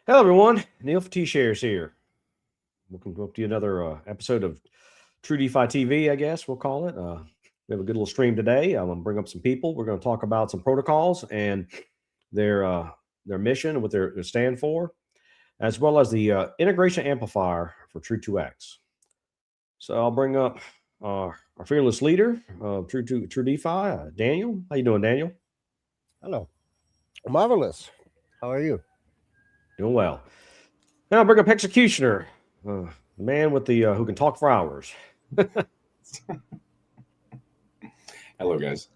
Hello, everyone. Neil for T-Shares here. Welcome to another episode of True DeFi TV, I guess we'll call it. We have a good little stream today. I'm going to bring up some people. We're going to talk about some protocols and their mission and what they stand for, as well as the integration amplifier for True2X. So I'll bring up our fearless leader of True DeFi, Daniel. How you doing, Daniel? Hello. Marvelous. How are you? Doing well. Now I'll bring up Executioner, the man with the who can talk for hours. Hello, guys.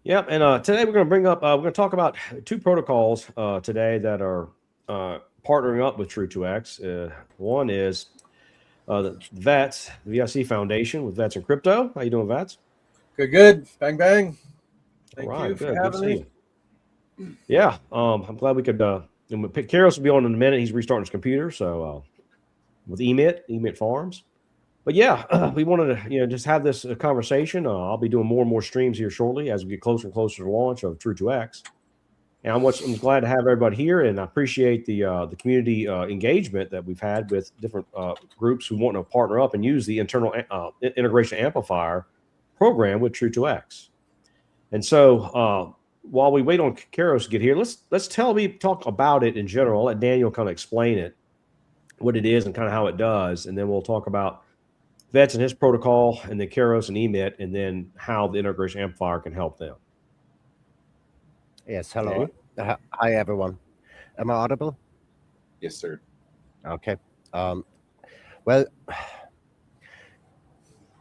Yep, and today we're going to bring up we're going to talk about two protocols today that are partnering up with True2X. One is the V.I.C, the V.I.C Foundation with V.I.C and Crypto. How you doing, V.I.C? Good. Bang, bang. Thank All right, you for having me. Yeah, I'm glad we could. Kairos will be on in a minute. He's restarting his computer, so with Emit Farms. But yeah, we wanted to just have this conversation. I'll be doing more and more streams here shortly as we get closer and closer to the launch of True2X. And I'm glad to have everybody here, and I appreciate the community engagement that we've had with different groups who want to partner up and use the internal integration amplifier program with True2X. And so while we wait on Kairos to get here, let's talk about it in general. I'll let Daniel kind of explain it, what it is and kind of how it does, and then we'll talk about V.I.C and his protocol, and then Kairos and Emit, and then how the integration amplifier can help them. Yes, hello. Hi, everyone. Am I audible? Yes, sir. Okay. Well,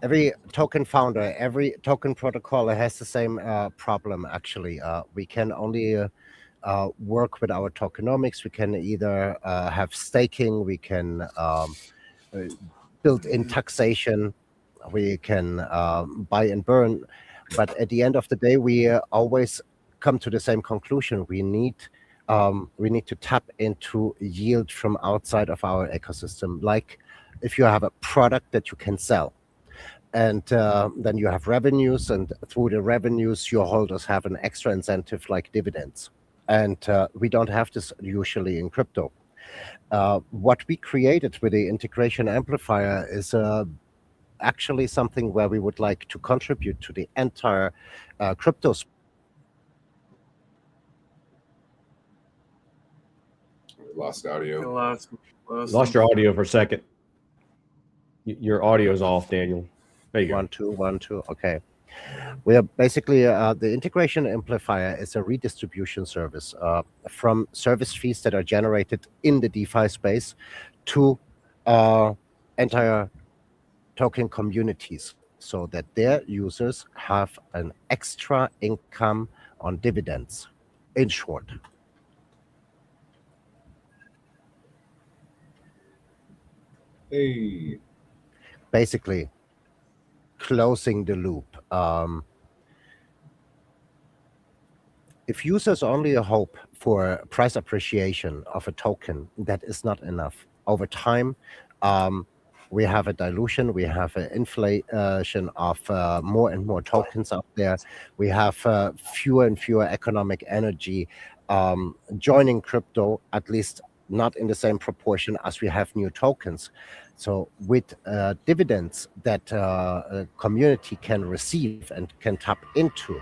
every token founder, every token protocol has the same problem, actually. We can only work with our tokenomics. We can either have staking, we can build in taxation, we can buy and burn. But at the end of the day, we always come to the same conclusion. We need to tap into yield from outside of our ecosystem. Like if you have a product that you can sell, and then you have revenues, and through the revenues, your holders have an extra incentive like dividends. And we don't have this usually in crypto. What we created with the integration amplifier is actually something where we would like to contribute to the entire crypto space. Lost audio. Lost your audio for a second. Your audio is off, Daniel. There you go. 1 2 Okay. We are basically the integration amplifier is a redistribution service from service fees that are generated in the DeFi space to entire token communities, so that their users have an extra income on dividends. In short. Hey. Basically, closing the loop. If users only hope for price appreciation of a token, that is not enough. Over time, we have a dilution, we have an inflation of more and more tokens out there. We have fewer and fewer economic energy joining crypto, at least not in the same proportion as we have new tokens. So with dividends that a community can receive and can tap into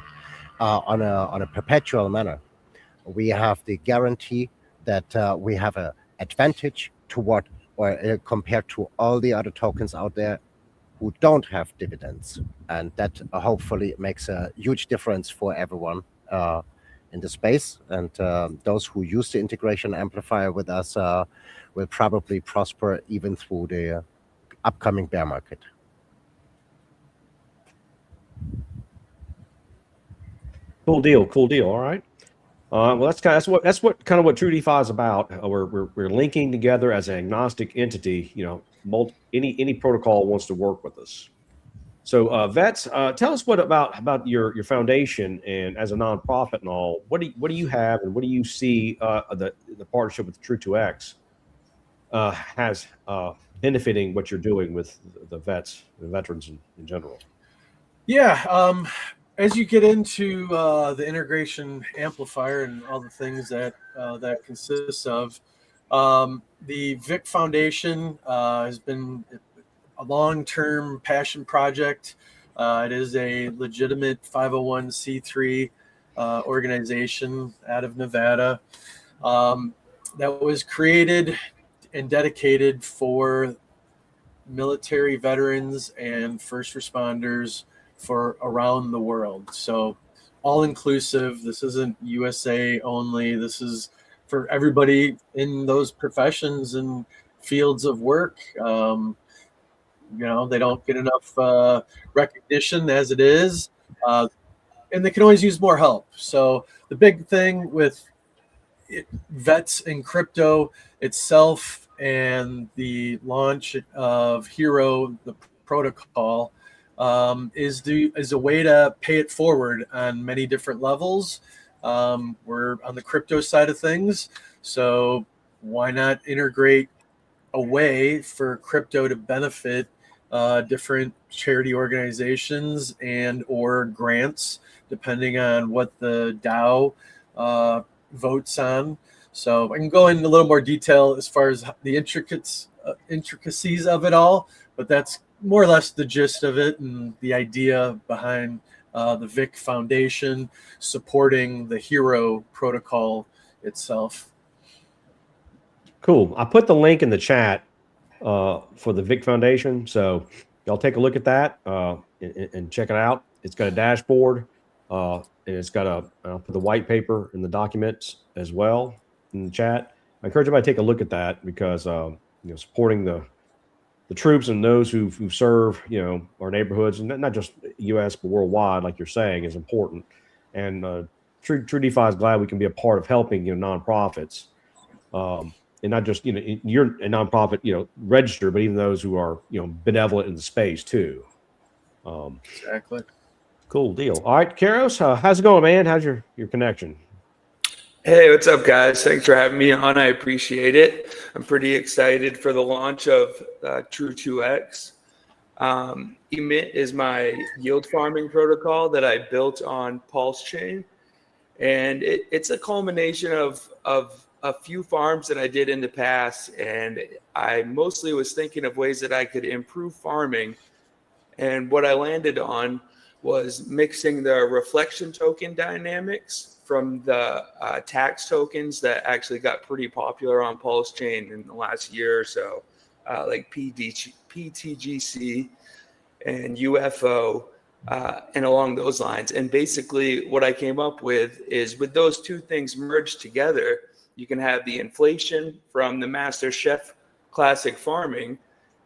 on a perpetual manner, we have the guarantee that we have an advantage toward or compared to all the other tokens out there who don't have dividends. And that hopefully makes a huge difference for everyone in the space. And those who use the integration amplifier with us will probably prosper even through the upcoming bear market. Cool deal. All right. Well, that's what True DeFi is about. We're linking together as an agnostic entity. Any protocol wants to work with us. So, V.I.C, tell us what about your foundation and as a nonprofit and all. What do you have, and what do you see the partnership with True2X has benefiting what you're doing with the vets, the veterans in general? Yeah. as you get into the integration amplifier and all the things that that consists of, the V.I.C Foundation has been a long-term passion project. It is a legitimate 501c3 organization out of Nevada that was created and dedicated for military veterans and first responders for around the world. So all inclusive. This isn't USA only. This is for everybody in those professions and fields of work. They don't get enough recognition as it is, and they can always use more help. So the big thing with vets in crypto itself and the launch of Hero, the protocol, is a way to pay it forward on many different levels. We're on the crypto side of things, so why not integrate a way for crypto to benefit different charity organizations and or grants, depending on what the DAO votes on. So I can go into a little more detail as far as the intricacies of it all, but that's more or less the gist of it and the idea behind the V.I.C Foundation supporting the Hero protocol itself. Cool. I put the link in the chat for the V.I.C Foundation, so y'all take a look at that and check it out. It's got a dashboard, and it's got I'll put the white paper in the documents as well in the chat. I encourage everybody to take a look at that because supporting the troops and those who serve our neighborhoods, and not just U.S. but worldwide, like you're saying, is important. And True DeFi is glad we can be a part of helping nonprofits. And not just you're a nonprofit registered, but even those who are benevolent in the space too. Exactly. Cool deal. All right, Kairos, how's it going, man? How's your connection? Hey, what's up, guys? Thanks for having me on. I appreciate it. I'm pretty excited for the launch of True 2X. Emit is my yield farming protocol that I built on Pulse Chain, and it's a culmination of a few farms that I did in the past, and I mostly was thinking of ways that I could improve farming. And what I landed on was mixing the reflection token dynamics from the tax tokens that actually got pretty popular on Pulse Chain in the last year or so, like PTGC and UFO, and along those lines. And basically what I came up with is with those two things merged together, you can have the inflation from the Master Chef Classic farming.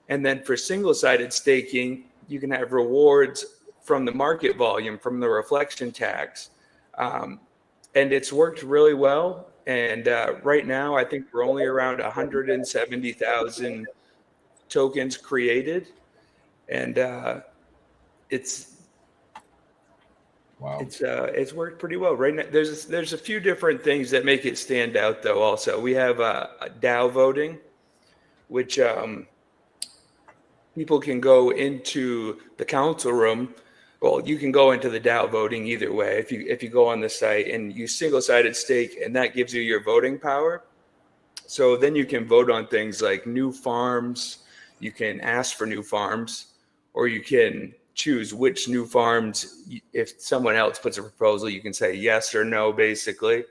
And then for single-sided staking, you can have rewards from the market volume, from the reflection tax. And it's worked really well. And right now, I think we're only around 170,000 tokens created. And Wow. It's worked pretty well right now. There's a few different things that make it stand out, though. Also, we have a DAO voting, which people can go into the council room. Well, you can go into the DAO voting either way. If you go on the site and you single-sided stake, and that gives you your voting power. So then you can vote on things like new farms. You can ask for new farms, or you can choose which new farms. If someone else puts a proposal, you can say yes or no, basically.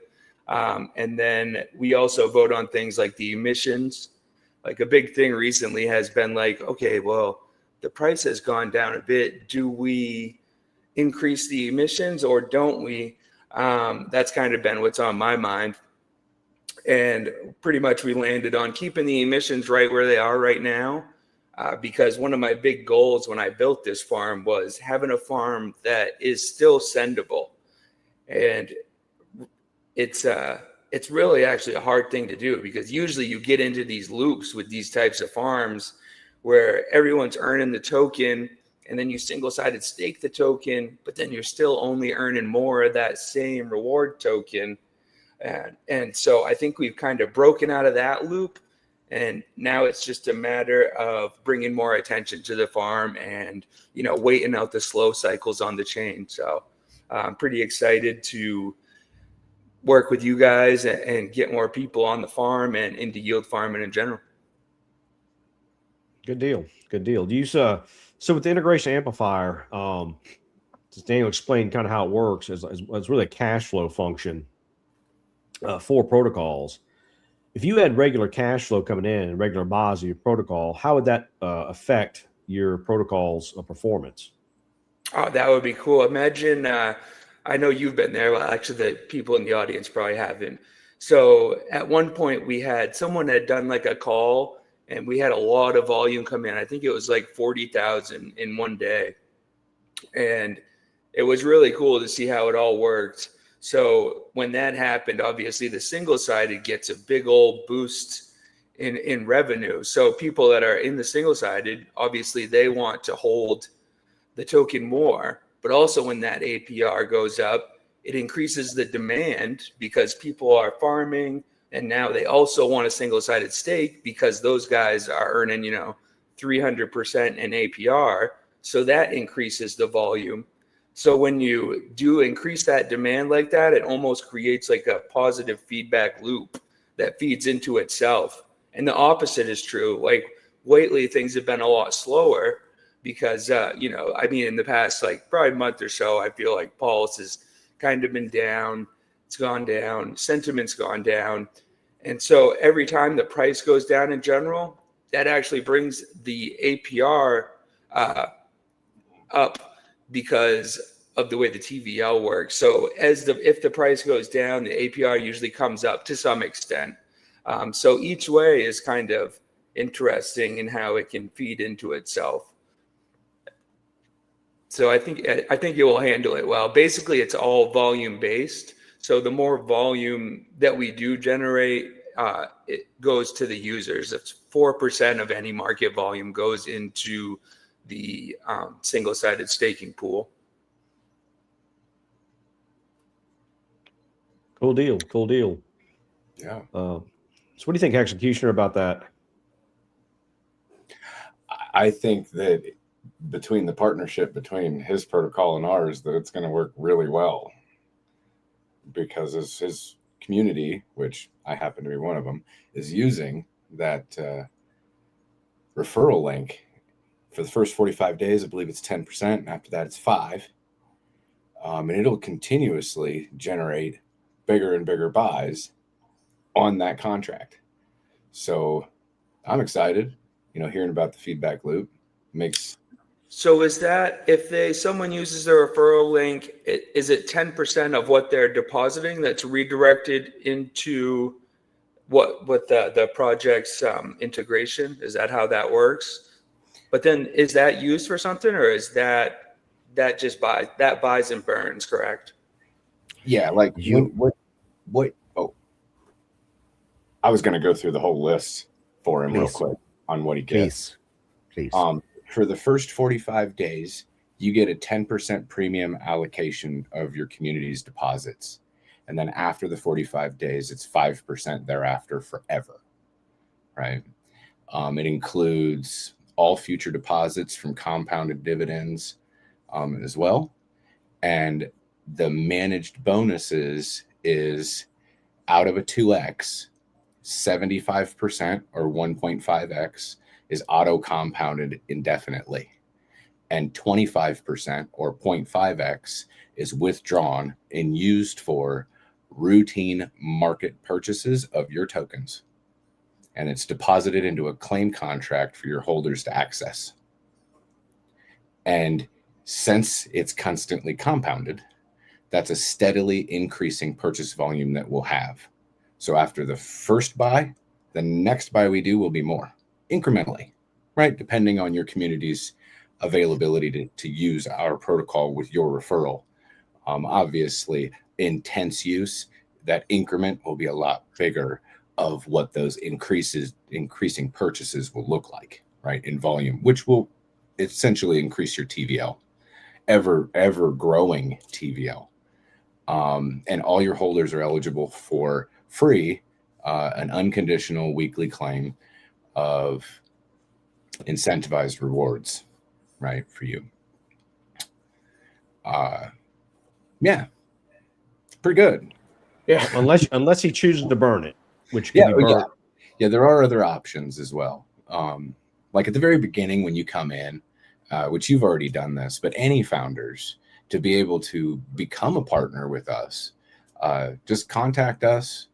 And then we also vote on things like the emissions. Like a big thing recently has been like, okay, well, the price has gone down a bit. Do we increase the emissions or don't we? That's kind of been what's on my mind. And pretty much we landed on keeping the emissions right where they are right now. Because one of my big goals when I built this farm was having a farm that is still sendable. And it's really actually a hard thing to do, because usually you get into these loops with these types of farms where everyone's earning the token, and then you single-sided stake the token, but then you're still only earning more of that same reward token. And so I think we've kind of broken out of that loop. And now it's just a matter of bringing more attention to the farm and, waiting out the slow cycles on the chain. So I'm pretty excited to work with you guys and get more people on the farm and into yield farming in general. Good deal. Good deal. Do you so with the integration amplifier, just Daniel explained kind of how it works is really a cash flow function for protocols. If you had regular cash flow coming in and regular buys of your protocol, how would that affect your protocol's performance? Oh, that would be cool. Imagine, I know you've been there. Well, actually, the people in the audience probably haven't. So at one point, someone had done like a call, and we had a lot of volume come in. I think it was like 40,000 in one day. And it was really cool to see how it all worked. So when that happened, obviously the single-sided gets a big old boost in revenue. So people that are in the single-sided, obviously they want to hold the token more, but also when that APR goes up, it increases the demand because people are farming, and now they also want a single-sided stake because those guys are earning 300% in APR. So that increases the volume. So when you do increase that demand like that, it almost creates like a positive feedback loop that feeds into itself. And the opposite is true. Like lately, things have been a lot slower because, in the past, like probably a month or so, I feel like Pulse has kind of been down. It's gone down. Sentiment's gone down. And so every time the price goes down in general, that actually brings the APR up because of the way the TVL works. So if the price goes down, the APR usually comes up to some extent. So each way is kind of interesting in how it can feed into itself. So I think it will handle it well. Basically, it's all volume based. So the more volume that we do generate, it goes to the users. It's 4% of any market volume goes into the single-sided staking pool. Cool deal. Cool deal. Yeah. So what do you think, Executioner, about that? I think that between the partnership between his protocol and ours, that it's going to work really well, because as his community, which I happen to be one of them, is using that referral link for the first 45 days. I believe it's 10%. And after that, it's 5%. And it'll continuously generate bigger and bigger buys on that contract. So I'm excited, hearing about the feedback loop. So is that if someone uses the referral link, is it 10% of what they're depositing that's redirected into what the project's integration? Is that how that works? But then is that used for something, or is that just buys and burns, correct? Yeah, like what? Oh, I was going to go through the whole list for him real quick on what he gets. Please. For the first 45 days, you get a 10% premium allocation of your community's deposits. And then after the 45 days, it's 5% thereafter forever, right? It includes all future deposits from compounded dividends as well. And the managed bonuses is out of a 2x, 75% or 1.5x is auto compounded indefinitely. And 25% or 0.5x is withdrawn and used for routine market purchases of your tokens. And it's deposited into a claim contract for your holders to access. And since it's constantly compounded, that's a steadily increasing purchase volume that we'll have. So after the first buy, the next buy we do will be more incrementally, right? Depending on your community's availability to use our protocol with your referral. Obviously, intense use, that increment will be a lot bigger of what those increasing purchases will look like, right, in volume, which will essentially increase your TVL, ever growing TVL. And all your holders are eligible for free, an unconditional weekly claim of incentivized rewards, right, for you. Yeah, pretty good. Yeah. unless he chooses to burn it, which could Yeah, be burnt. yeah. There are other options as well. Like at the very beginning when you come in, which you've already done this, but any founders to be able to become a partner with us, just contact us.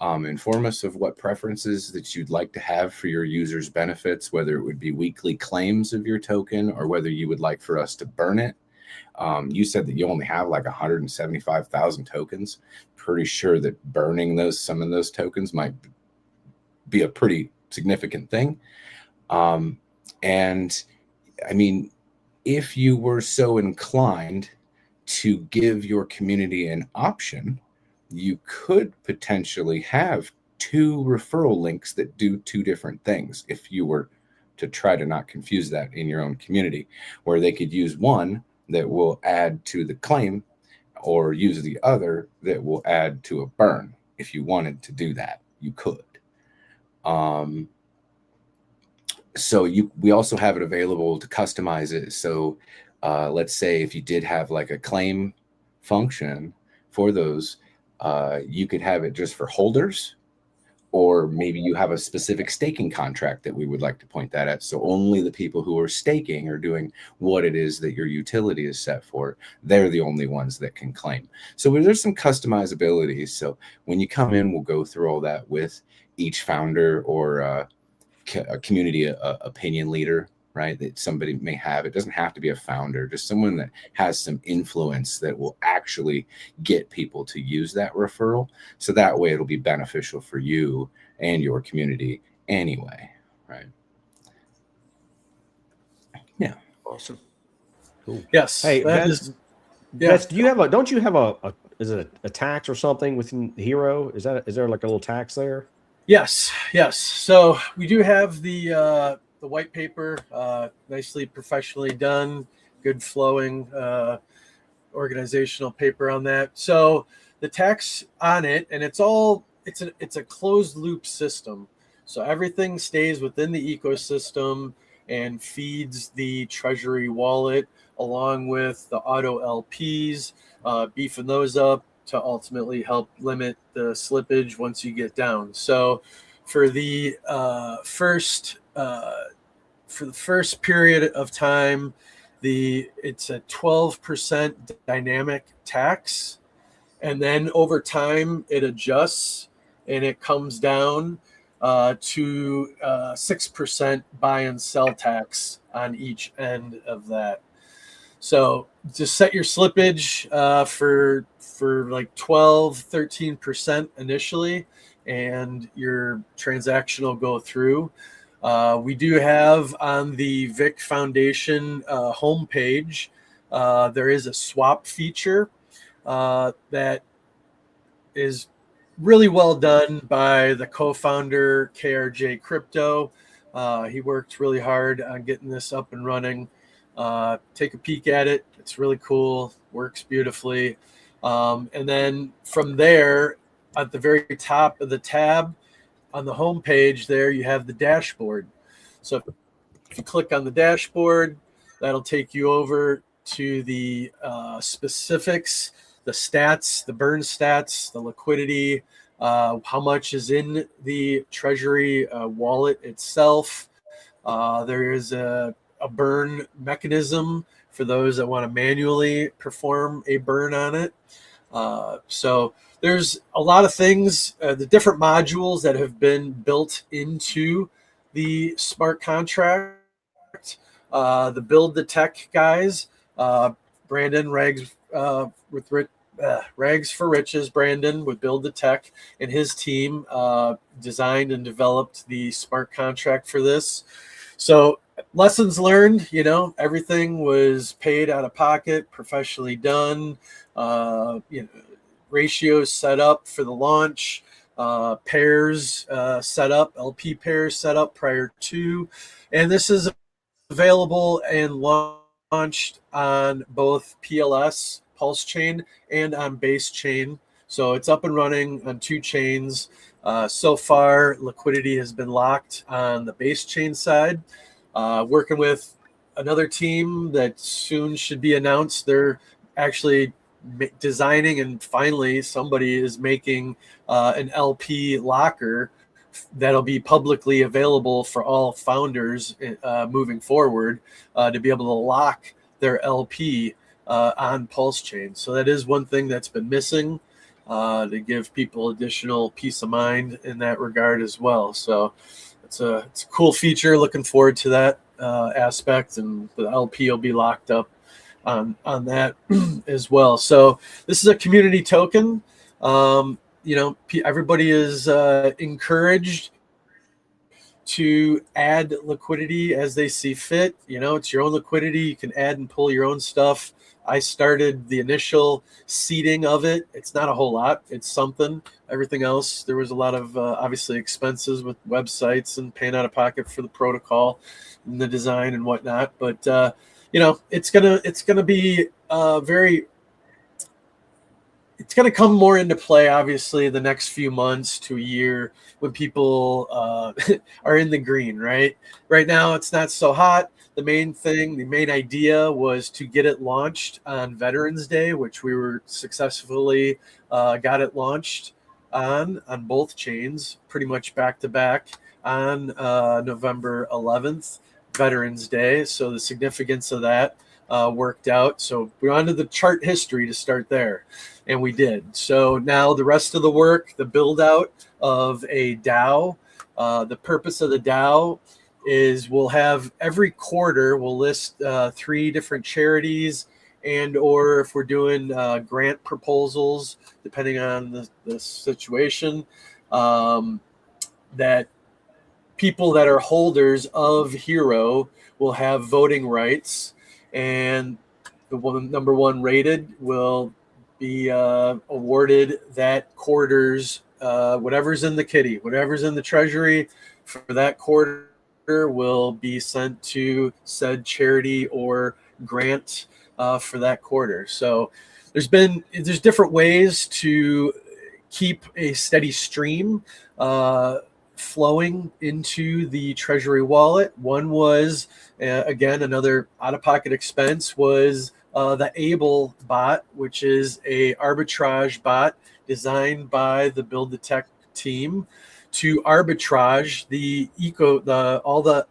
Inform us of what preferences that you'd like to have for your users' benefits, whether it would be weekly claims of your token or whether you would like for us to burn it. You said that you only have like 175,000 tokens. Pretty sure that burning some of those tokens might be a pretty significant thing. And I mean, if you were so inclined to give your community an option, you could potentially have 2 referral links that do 2 different things if you were to try to not confuse that in your own community, where they could use one that will add to the claim or use the other that will add to a burn. If you wanted to do that, you could. So we also have it available to customize it. So let's say if you did have like a claim function for those, you could have it just for holders, or maybe you have a specific staking contract that we would like to point that at. So only the people who are staking or doing what it is that your utility is set for, they're the only ones that can claim. So there's some customizability. So when you come in, we'll go through all that with each founder or a community opinion leader, right, that somebody may have. It doesn't have to be a founder, just someone that has some influence that will actually get people to use that referral. So that way it'll be beneficial for you and your community anyway, right? Yeah. Awesome. Cool. Yes. Hey, that Beth, is- yeah. Beth, don't you have a is it a tax or something within Hero? Is there like a little tax there? Yes. So we do have the white paper, nicely professionally done, good flowing organizational paper on that. So the tax on it, and it's a closed loop system. So everything stays within the ecosystem and feeds the Treasury wallet along with the auto LPs, beefing those up to ultimately help limit the slippage once you get down. So for the first period of time, it's a 12% dynamic tax, and then over time it adjusts and it comes down to 6% buy and sell tax on each end of that. So just set your slippage for like 12-13% initially, and your transaction will go through. We do have on the V.I.C Foundation homepage, there is a swap feature that is really well done by the co-founder, KRJ Crypto. He worked really hard on getting this up and running. Take a peek at it. It's really cool. Works beautifully. And then from there, at the very top of the tab on the home page there, you have the dashboard. So if you click on the dashboard, that'll take you over to the specifics, the stats, the burn stats, the liquidity, how much is in the Treasury wallet itself. There is a burn mechanism for those that want to manually perform a burn on it. So there's a lot of things, the different modules that have been built into the smart contract. The Build the Tech guys, Brandon Rags Rags for Riches, Brandon with Build the Tech, and his team designed and developed the smart contract for this. So lessons learned, everything was paid out of pocket, professionally done, ratios set up for the launch, pairs set up, LP pairs set up prior to, and this is available and launched on both PLS, Pulse Chain, and on Base Chain. So it's up and running on 2 chains. So far, liquidity has been locked on the Base Chain side. Working with another team that soon should be announced. They're actually designing, and finally somebody is making an LP locker that'll be publicly available for all founders moving forward to be able to lock their LP on Pulse Chain. So that is one thing that's been missing to give people additional peace of mind in that regard as well. So it's a cool feature. Looking forward to that aspect, and the LP will be locked up on that as well. So this is a community token. Everybody is encouraged to add liquidity as they see fit. It's your own liquidity. You can add and pull your own stuff. I started the initial seeding of it. It's not a whole lot. It's something. Everything else, there was a lot of obviously expenses with websites and paying out of pocket for the protocol and the design and whatnot. But it's gonna be it's going to come more into play, obviously, the next few months to a year when people are in the green, right? Right now, it's not so hot. The main idea was to get it launched on Veterans Day, which we were successfully got it launched on both chains, pretty much back to back on November 11th, Veterans Day. So the significance of that worked out. So we wanted the chart history to start there. And we did. So now the rest of the work, the build out of a DAO, the purpose of the DAO is we'll have every quarter, we'll list 3 different charities, and or if we're doing grant proposals, depending on the situation, that people that are holders of Hero will have voting rights, and the number 1 rated will be awarded that quarter's whatever's in the kitty, whatever's in the treasury for that quarter will be sent to said charity or grant for that quarter. So there's different ways to keep a steady stream flowing into the treasury wallet. One was again, another out-of-pocket expense was the Able bot, which is a arbitrage bot designed by the Build the Tech team to arbitrage all the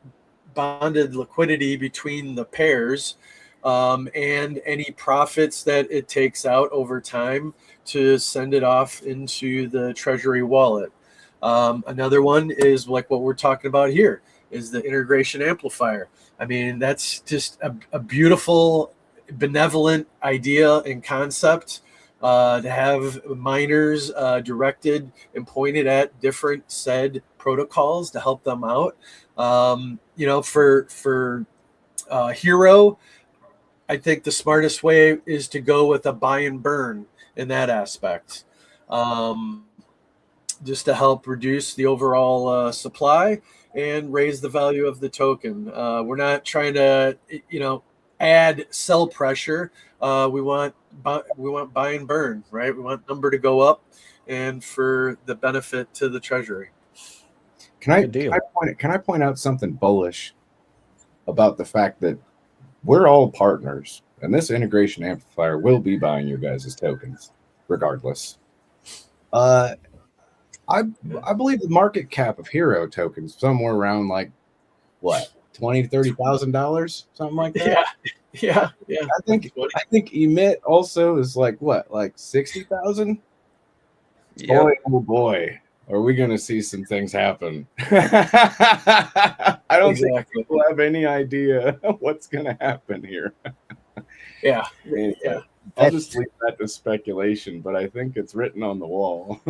bonded liquidity between the pairs and any profits that it takes out over time to send it off into the treasury wallet. Another one is like what we're talking about here is the integration amplifier. I mean, that's just a beautiful, benevolent idea and concept to have miners directed and pointed at different said protocols to help them out. For Hero, I think the smartest way is to go with a buy and burn in that aspect, just to help reduce the overall supply and raise the value of the token. We're not trying to, add sell pressure. We want buy and burn, right? We want number to go up and for the benefit to the treasury. Can I point out something bullish about the fact that we're all partners, and this integration amplifier will be buying your guys' tokens regardless. I believe the market cap of Hero tokens somewhere around like what, $20,000-$30,000, something like that. Yeah. I think Emit also is like what, like 60,000. Yep. Boy, are we going to see some things happen? I don't think people have any idea what's going to happen here. Yeah. I'll just leave that to speculation, but I think it's written on the wall.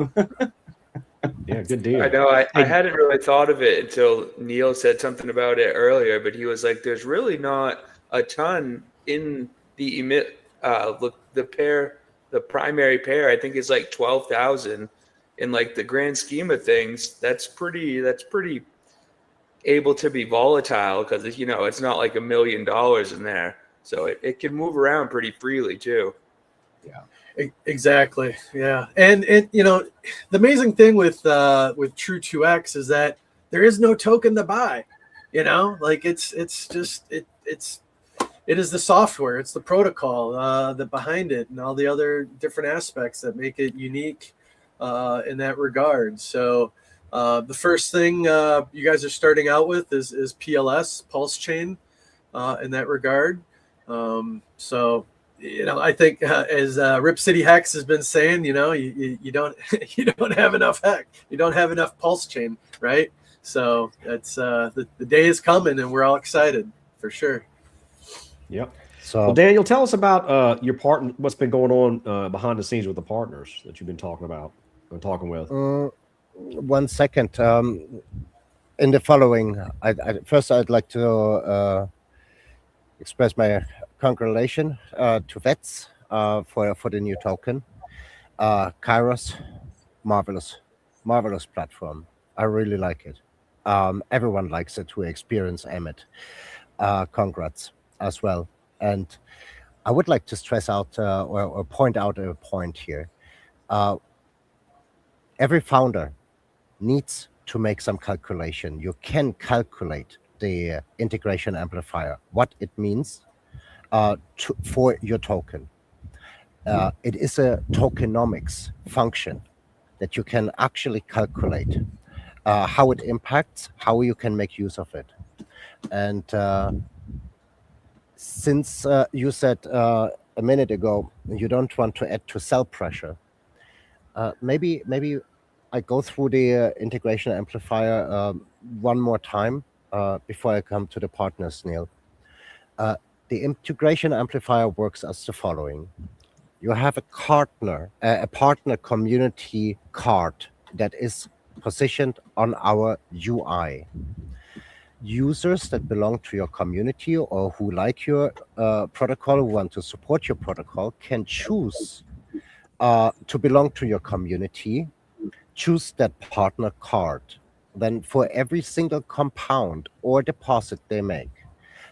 Yeah, good deal. I know. I hadn't really thought of it until Neil said something about it earlier, but he was like, there's really not a ton in the emit. Look, the primary pair, I think is like 12,000. In like the grand scheme of things, that's pretty able to be volatile because, it's not like $1 million in there. So it can move around pretty freely too. Yeah. Exactly. Yeah. And the amazing thing with True 2X is that there is no token to buy, like it's it is the software, it's the protocol that behind it, and all the other different aspects that make it unique in that regard. So the first thing you guys are starting out with is PLS, pulse chain, in that regard. So I think as Rip City Hex has been saying, you don't you don't have enough heck, you don't have enough pulse chain, right? So it's the day is coming, and we're all excited for sure. Yep. So Well, Daniel, tell us about your partner. What's been going on behind the scenes with the partners that you've been talking about and talking with? 1 second. In the following, first I'd like to express my congratulations to Vets for the new token. Kairos, marvelous platform. I really like it. Everyone likes it who experience Emmet. Congrats as well. And I would like to stress out or point out a point here. Every founder needs to make some calculation. You can calculate the integration amplifier, what it means for your token. It is a tokenomics function that you can actually calculate how it impacts, how you can make use of it. And since you said a minute ago you don't want to add to cell pressure, maybe I go through the integration amplifier one more time before I come to the partners, Neil. The integration amplifier works as the following. You have a partner community card that is positioned on our UI. Users that belong to your community or who like your protocol, who want to support your protocol, can choose to belong to your community, choose that partner card. Then for every single compound or deposit they make,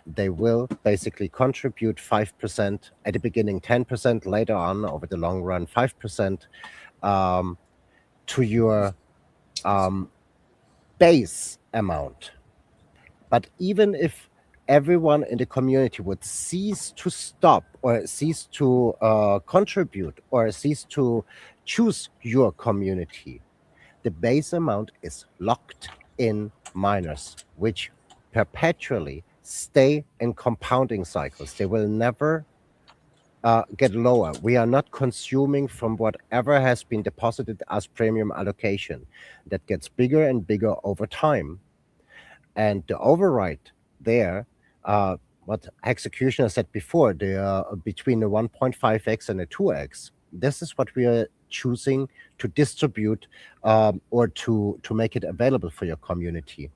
they will basically contribute 5%, at the beginning 10%, later on over the long run 5% to your base amount. But even if everyone in the community would cease to stop or cease to contribute or cease to choose your community, the base amount is locked in miners, which perpetually stay in compounding cycles. They will never get lower. We are not consuming from whatever has been deposited as premium allocation. That gets bigger and bigger over time. And the override there, what Executioner said before, between the 1.5x and the 2x, this is what we are choosing to distribute or to make it available for your community.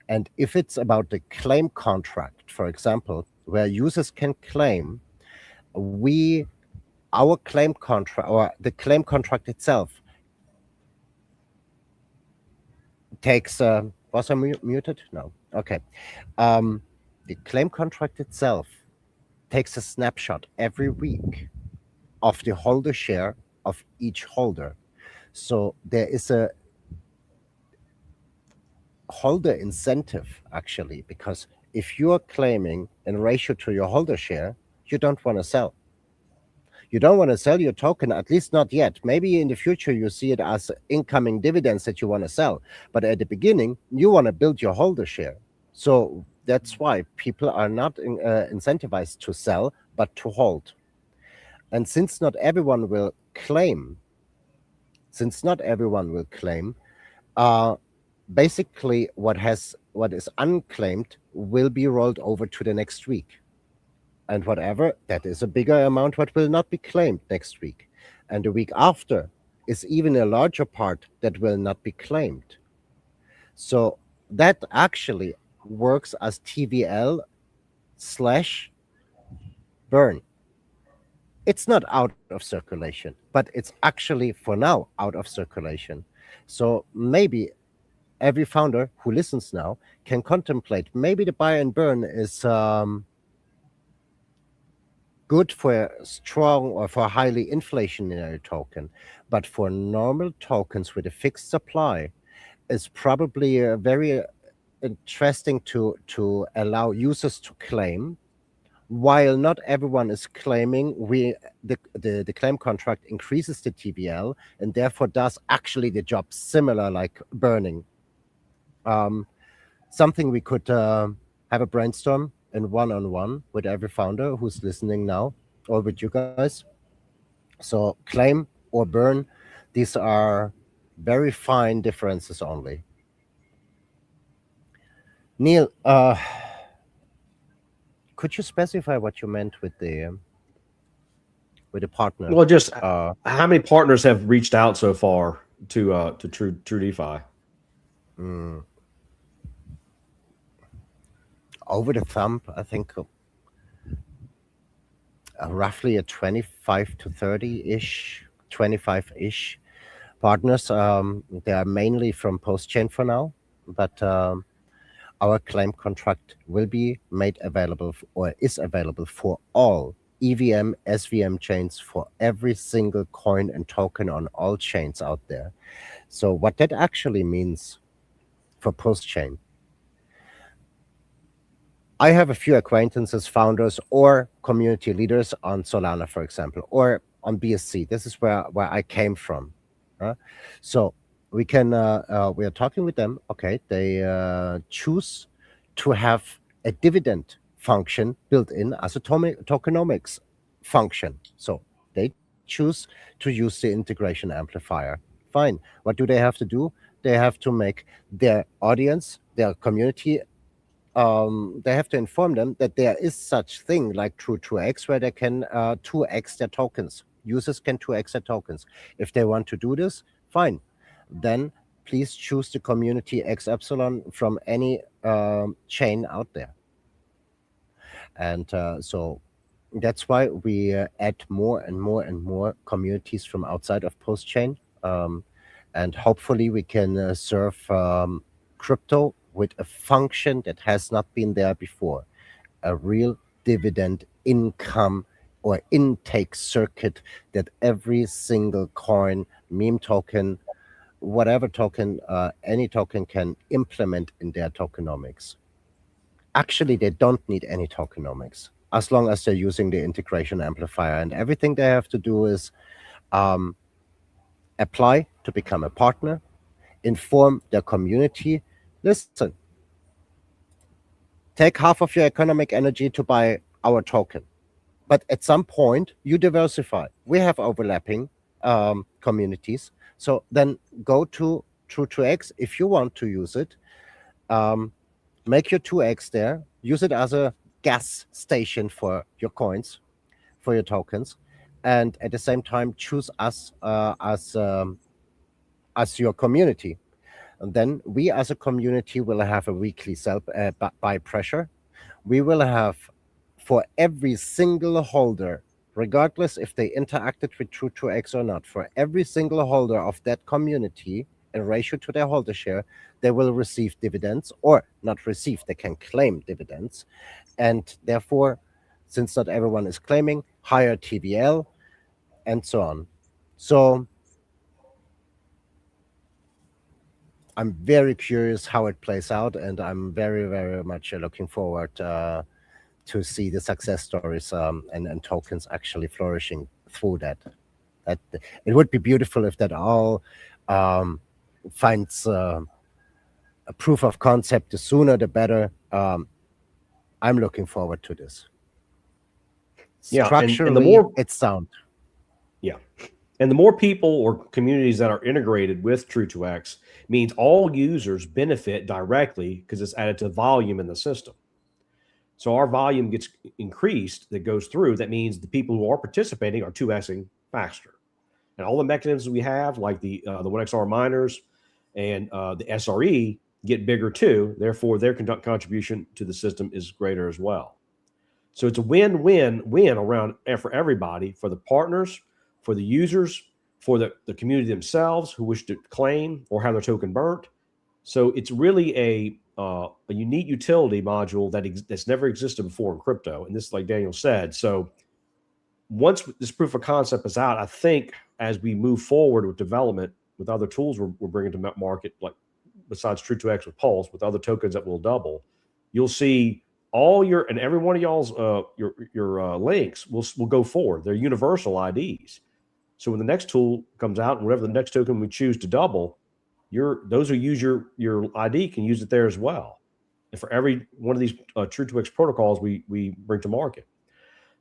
And if it's about the claim contract, for example, where users can claim, our claim contract or the claim contract itself takes was I muted? No. Okay. The claim contract itself takes a snapshot every week of the holder share of each holder. So there is a holder incentive, actually, because if you are claiming in ratio to your holder share, you don't want to sell. You don't want to sell your token, at least not yet. Maybe in the future you see it as incoming dividends that you want to sell. But at the beginning, you want to build your holder share. So that's why people are not incentivized to sell, but to hold. And since not everyone will claim, basically what is unclaimed will be rolled over to the next week. And whatever, that is a bigger amount what will not be claimed next week. And the week after is even a larger part that will not be claimed. So that actually works as TVL/burn. It's not out of circulation, but it's actually for now out of circulation. So maybe every founder who listens now can contemplate, maybe the buy and burn is good for a strong or for a highly inflationary token, but for normal tokens with a fixed supply, is probably very interesting to allow users to claim while not everyone is claiming, the claim contract increases the TVL and therefore does actually the job similar like burning. Something we could have a brainstorm in one-on-one with every founder who's listening now, or with you guys. So claim or burn, these are very fine differences only. Neil, could you specify what you meant with the partner? Well, just how many partners have reached out so far to True DeFi? Over the thumb, I think roughly a 25 to 30-ish, 25-ish partners. They are mainly from Postchain for now, but our claim contract will be made available or is available for all EVM, SVM chains for every single coin and token on all chains out there. So what that actually means for Postchain, I have a few acquaintances, founders, or community leaders on Solana, for example, or on BSC. This is where I came from. So we can we are talking with them. Okay, they choose to have a dividend function built in as a tokenomics function. So they choose to use the integration amplifier. Fine. What do they have to do? They have to make their audience, their community, they have to inform them that there is such thing like True2x where they can 2x their tokens. Users can 2x their tokens. If they want to do this, fine. Then please choose the community X epsilon from any chain out there. And so that's why we add more and more and more communities from outside of Postchain. And hopefully we can serve crypto with a function that has not been there before, a real dividend income or intake circuit that every single coin, meme token, whatever token, any token can implement in their tokenomics. Actually, they don't need any tokenomics as long as they're using the integration amplifier, and everything they have to do is apply to become a partner, inform their community. Listen, take half of your economic energy to buy our token. But at some point, you diversify. We have overlapping communities. So then go to True2x if you want to use it. Make your 2x there. Use it as a gas station for your coins, for your tokens. And at the same time, choose us as your community. And then we as a community will have a weekly buy pressure. We will have for every single holder, regardless if they interacted with True2x or not, for every single holder of that community, in ratio to their holder share, they will receive dividends, or not receive, they can claim dividends. And therefore, since not everyone is claiming, higher TVL, and so on. So I'm very curious how it plays out, and I'm very, very much looking forward to see the success stories and tokens actually flourishing through that. It would be beautiful if that all finds a proof of concept. The sooner, the better. I'm looking forward to this. Yeah, Structurally, and the more it's sound. Yeah. And the more people or communities that are integrated with True2x means all users benefit directly because it's added to volume in the system. So our volume gets increased that goes through. That means the people who are participating are 2xing faster. And all the mechanisms we have, like the 1XR miners and the SRE, get bigger too. Therefore, their contribution to the system is greater as well. So it's a win-win-win around for everybody, for the partners, for the users, for the community themselves who wish to claim or have their token burnt. So it's really a unique utility module that's never existed before in crypto. And this, like Daniel said, so once this proof of concept is out, I think as we move forward with development with other tools we're bringing to market, like besides True2x with Pulse, with other tokens that will double, you'll see all your and every one of y'all's your links will go forward. They're universal IDs. So when the next tool comes out, and whatever the next token we choose to double, those who use your ID can use it there as well. And for every one of these True 2x protocols we bring to market.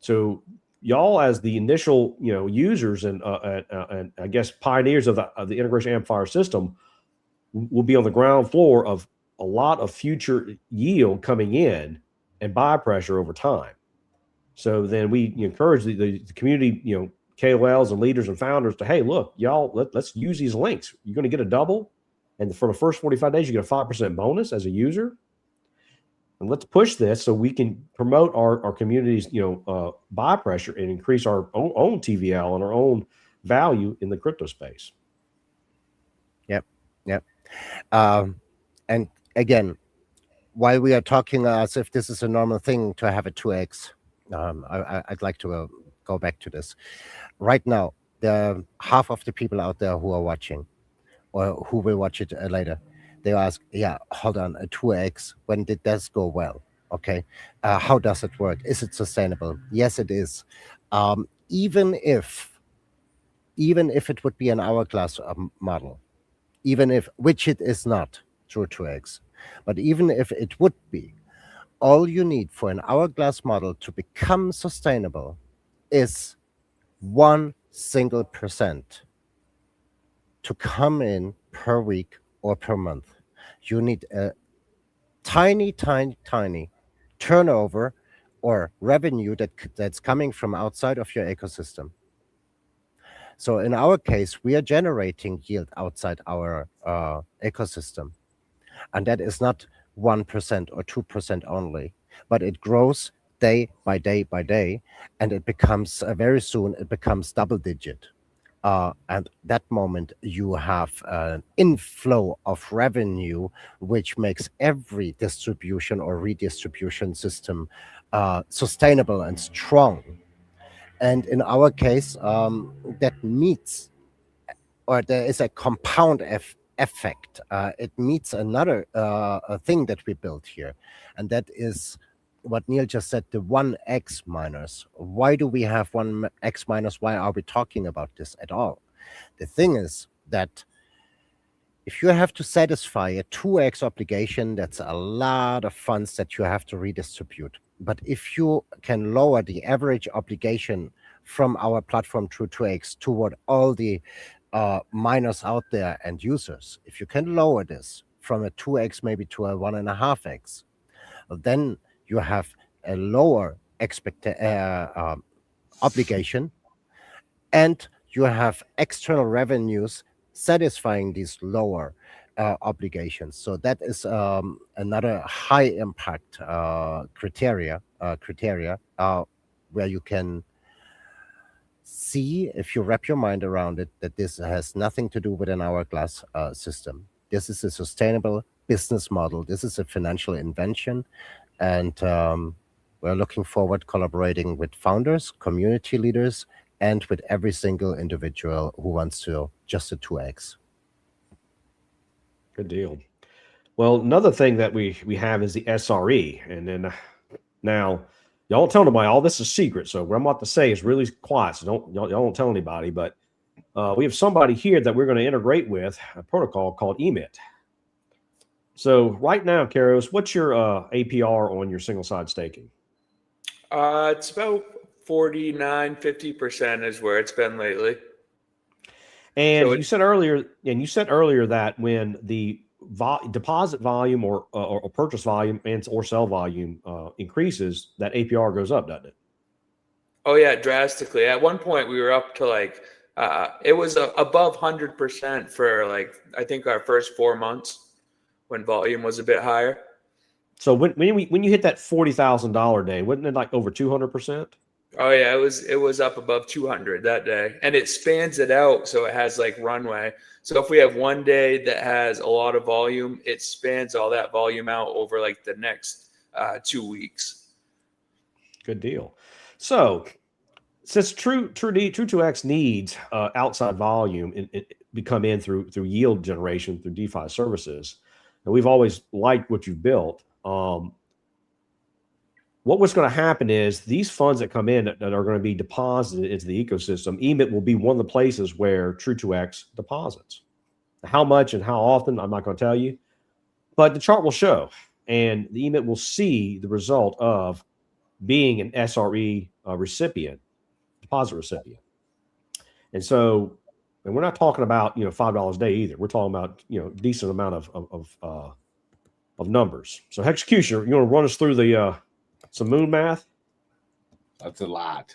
So y'all, as the initial users and I guess pioneers of the integration amplifier system, will be on the ground floor of a lot of future yield coming in and buy pressure over time. So then we encourage the community, KOLs and leaders and founders to, hey, look, y'all, let's use these links. You're going to get a double, and for the first 45 days, you get a 5% bonus as a user. And let's push this so we can promote our community's, buy pressure and increase our own TVL and our own value in the crypto space. Yep. And again, while we are talking as if this is a normal thing to have a 2x, I'd like to go back to this. Right now, the half of the people out there who are watching or who will watch it later, they ask, yeah, hold on, a 2x, when did this go well? Okay, how does it work? Is it sustainable? Yes, it is. Even if it would be an hourglass model, which it is not, True 2x, but even if it would be, all you need for an hourglass model to become sustainable is 1 single percent to come in per week or per month. You need a tiny turnover or revenue that's coming from outside of your ecosystem. So in our case, we are generating yield outside our ecosystem. And that is not 1% or 2% only, but it grows day by day by day, and it becomes very soon it becomes double digit. And that moment you have an inflow of revenue, which makes every distribution or redistribution system sustainable and strong. And in our case, that meets, or there is a compound effect. It meets another thing that we built here, and that is what Neil just said, the 1x miners. Why do we have 1x miners? Why are we talking about this at all? The thing is that if you have to satisfy a 2x obligation, that's a lot of funds that you have to redistribute. But if you can lower the average obligation from our platform True 2x toward all the miners out there and users, if you can lower this from a 2x maybe to a 1.5x, then you have a lower obligation, and you have external revenues satisfying these lower obligations. So that is another high impact criteria where you can see, if you wrap your mind around it, that this has nothing to do with an hourglass system. This is a sustainable business model. This is a financial invention. And we're looking forward collaborating with founders, community leaders, and with every single individual who wants to just a 2x. Good deal. Well, another thing that we have is the SRE. And then now, y'all don't tell nobody, all this is secret. So what I'm about to say is really quiet. So y'all don't tell anybody. But we have somebody here that we're going to integrate with a protocol called emit. So right now, Kairos, what's your APR on your single side staking? It's about 49-50% is where it's been lately. And so you said earlier that when the deposit volume or purchase volume or sell volume increases, that APR goes up, doesn't it? Oh yeah, drastically. At one point, we were up to like it was above 100% for like I think our first 4 months when volume was a bit higher. So when you hit that $40,000 day, wasn't it like over 200%? Oh yeah, it was up above 200 that day, and it spans it out so it has like runway. So if we have one day that has a lot of volume, it spans all that volume out over like the next 2 weeks. Good deal. So since True 2x needs outside volume it come in through yield generation through DeFi services, and we've always liked what you've built. what's going to happen is these funds that come in that are going to be deposited into the ecosystem, EMIT will be one of the places where True2X deposits. How much and how often, I'm not going to tell you, but the chart will show, and the EMIT will see the result of being an SRE recipient, deposit recipient. And so, and we're not talking about, $5 a day either. We're talking about, decent amount of numbers. So Executioner, you want to run us through the some moon math? That's a lot.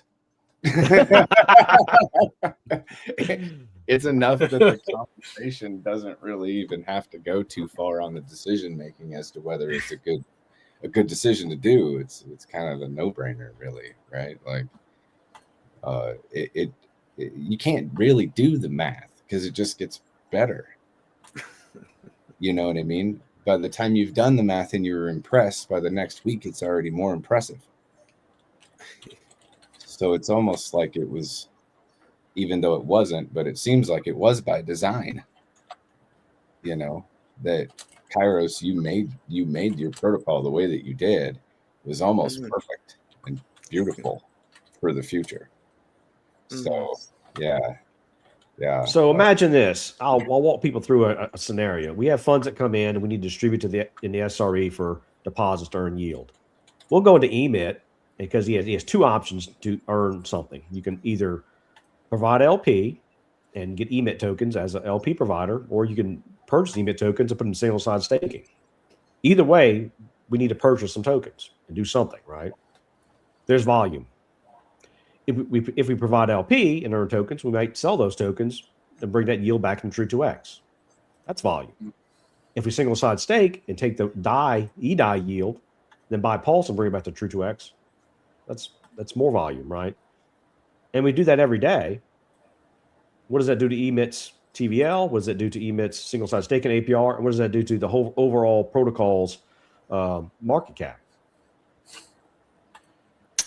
It's enough that the conversation doesn't really even have to go too far on the decision making as to whether it's a good decision to do. It's kind of a no-brainer, really, right? Like you can't really do the math because it just gets better. You know what I mean? By the time you've done the math and you're impressed, by the next week it's already more impressive. So it's almost like it was, even though it wasn't, but it seems like it was by design. That Kairos, you made your protocol the way that you did was almost perfect and beautiful for the future. So yeah. So imagine this. I'll walk people through a scenario. We have funds that come in and we need to distribute in the SRE for deposits to earn yield. We'll go into EMIT because he has two options to earn something. You can either provide LP and get EMIT tokens as an LP provider, or you can purchase EMIT tokens and put in single-side staking. Either way, we need to purchase some tokens and do something, right? There's volume. If we provide LP and earn tokens, we might sell those tokens and bring that yield back in True2X. That's volume. If we single-side stake and take the EDI yield, then buy Pulse and bring it back to True2X, that's more volume, right? And we do that every day. What does that do to EMIT's TVL? What does that do to EMIT's single-side staking APR? And what does that do to the whole overall protocol's market cap?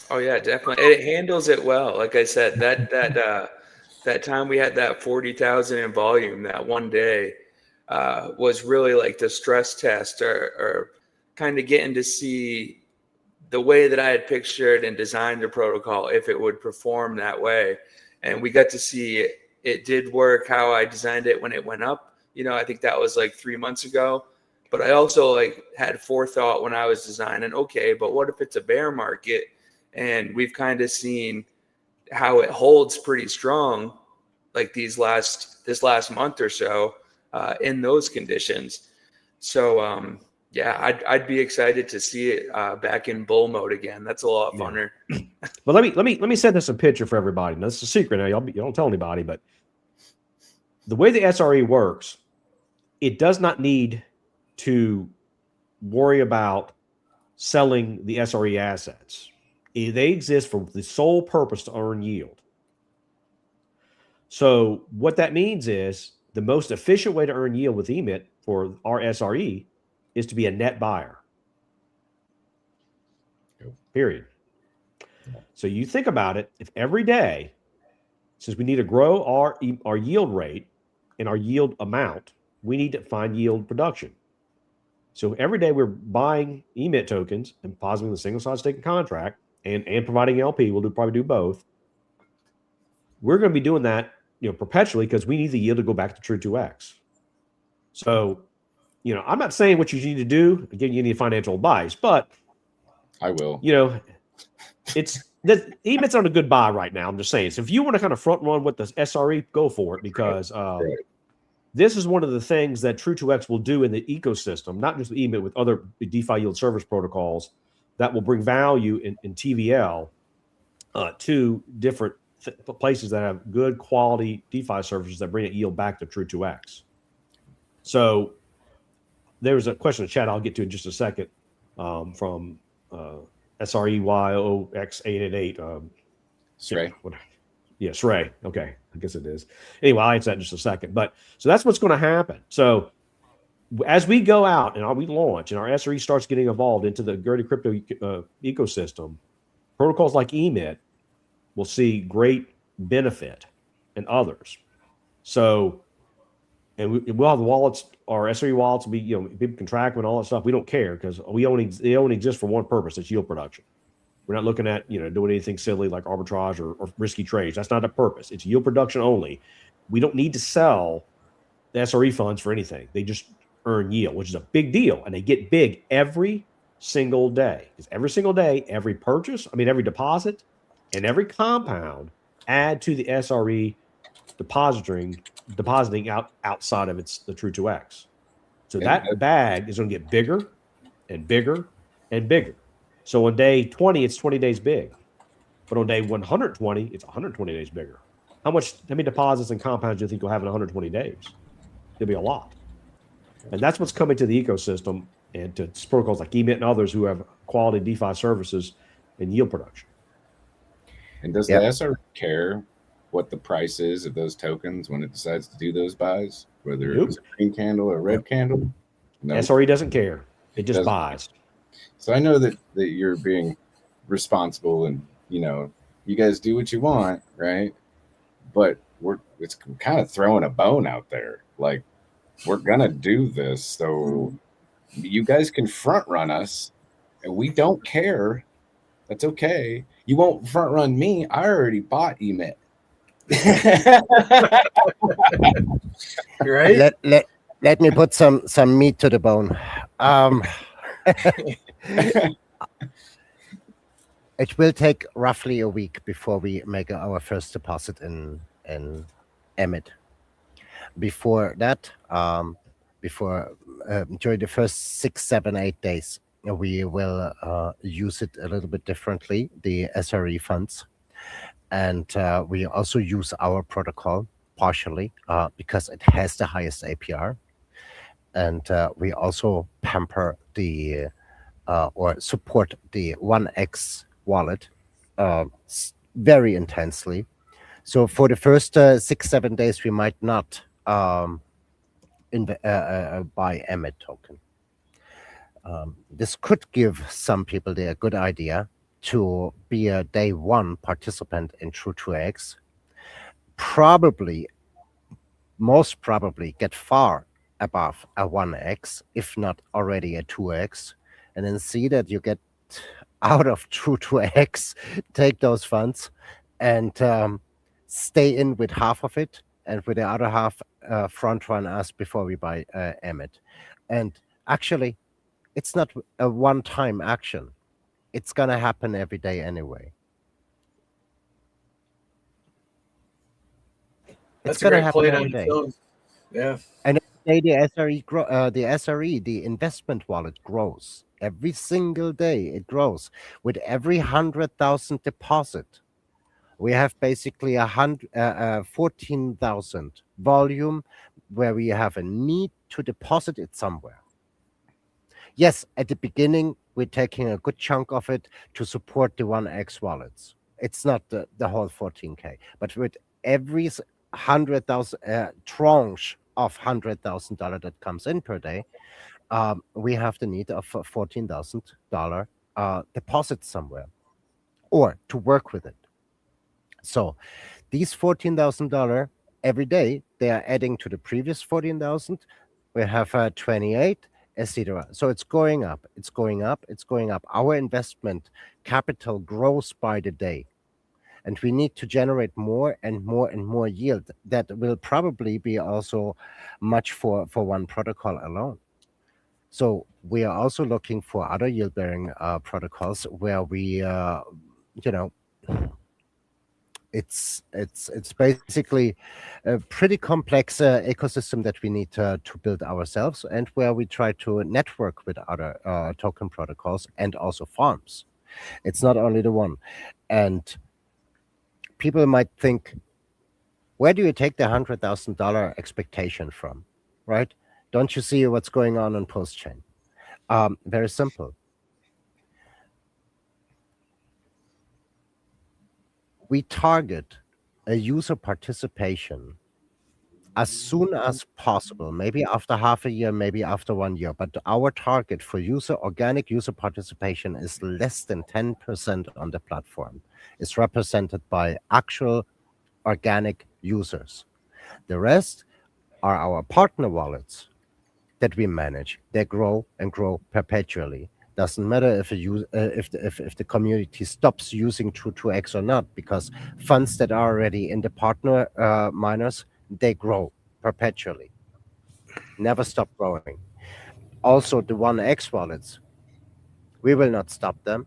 Oh yeah, definitely. It handles it well. Like I said, that time we had that 40,000 in volume that one day was really like the stress test or kind of getting to see the way that I had pictured and designed the protocol, if it would perform that way. And we got to see it did work how I designed it when it went up. I think that was like 3 months ago. But I also had forethought when I was designing, okay, but what if it's a bear market? And we've kind of seen how it holds pretty strong, like this last month or so, in those conditions. So I'd be excited to see it back in bull mode again. That's a lot funner. But let me set this in picture for everybody. Now, this is a secret. Now, you don't tell anybody, but the way the SRE works, it does not need to worry about selling the SRE assets. They exist for the sole purpose to earn yield. So what that means is the most efficient way to earn yield with EMIT for our SRE is to be a net buyer. Period. So you think about it, if every day, since we need to grow our yield rate and our yield amount, we need to find yield production. So every day we're buying EMIT tokens and depositing the single-side staking contract and providing LP, we'll probably do both. We're going to be doing that, perpetually because we need the yield to go back to True2X. So, I'm not saying what you need to do. Again, you need financial advice, but I will. It's that EMIT's on a good buy right now. I'm just saying. So if you want to kind of front run with the SRE, go for it because this is one of the things that True2X will do in the ecosystem, not just with EMIT, with other DeFi yield service protocols that will bring value in TVL to different places that have good quality DeFi services that bring it yield back to True2X. So there's a question in the chat I'll get to in just a second from SREYOX888. Sray. Yeah, Sray. Okay, I guess it is. Anyway, I'll answer that in just a second. But so that's what's going to happen. So as we go out and we launch and our SRE starts getting involved into the Gertie crypto ecosystem, protocols like EMIT will see great benefit and others. So, and we'll have the wallets, our SRE wallets will be, people can track them and all that stuff. We don't care because they only exist for one purpose. It's yield production. We're not looking at, doing anything silly like arbitrage or risky trades. That's not the purpose. It's yield production only. We don't need to sell the SRE funds for anything. They just earn yield, which is a big deal. And they get big every single day. Because every single day, every deposit and every compound add to the SRE depositing outside of the true 2x. So that bag is going to get bigger and bigger and bigger. So on day 20, it's 20 days big. But on day 120, it's 120 days bigger. How many deposits and compounds do you think you'll have in 120 days? There'll be a lot. And that's what's coming to the ecosystem and to protocols like EMIT and others who have quality DeFi services and yield production. And does the SRE care what the price is of those tokens when it decides to do those buys, whether it was a green candle or a red candle? No. SRE doesn't care. It just buys. So I know that you're being responsible and, you guys do what you want, right? But it's kind of throwing a bone out there. Like, we're going to do this. So you guys can front run us and we don't care. That's okay. You won't front run me. I already bought EMIT. Right? Let me put some meat to the bone. It will take roughly a week before we make our first deposit in EMIT. Before that, during the first 6, 7, 8 days, we will use it a little bit differently, the SRE funds. And we also use our protocol partially because it has the highest APR. And we also pamper or support the 1x wallet very intensely. So for the first 6, 7 days, we might not buy EMIT token. This could give some people a good idea to be a day one participant in True 2x. Most probably get far above a 1x, if not already a 2x, and then see that you get out of True 2x, take those funds and stay in with half of it, and with the other half front run us before we buy EMIT. And actually, it's not a one-time action. It's going to happen every day anyway. That's a great point on its own. Yeah. And the SRE, the investment wallet grows. Every single day it grows. With every 100,000 deposit, we have basically 14,000 volume where we have a need to deposit it somewhere. Yes, at the beginning, we're taking a good chunk of it to support the 1x wallets. It's not the whole 14K, but with every 100,000 tranche of $100,000 that comes in per day, we have the need of $14,000 deposit somewhere or to work with it. So these $14,000 every day, they are adding to the previous 14,000. We have 28, etc. So it's going up, it's going up, it's going up. Our investment capital grows by the day. And we need to generate more and more and more yield. That will probably be also much for one protocol alone. So we are also looking for other yield-bearing protocols where we, it's basically a pretty complex ecosystem that we need to build ourselves, and where we try to network with other token protocols and also farms. It's not only the one. And people might think, where do you take the $100,000 expectation from, right? Don't you see what's going on post-chain? Very simple. We target a user participation as soon as possible, maybe after half a year, maybe after 1 year. But our target for organic user participation is less than 10% on the platform. It's represented by actual organic users. The rest are our partner wallets that we manage. They grow and grow perpetually. Doesn't matter if if the community stops using 2x or not, because funds that are already in the partner miners, they grow perpetually, never stop growing. Also, the 1x wallets, we will not stop them.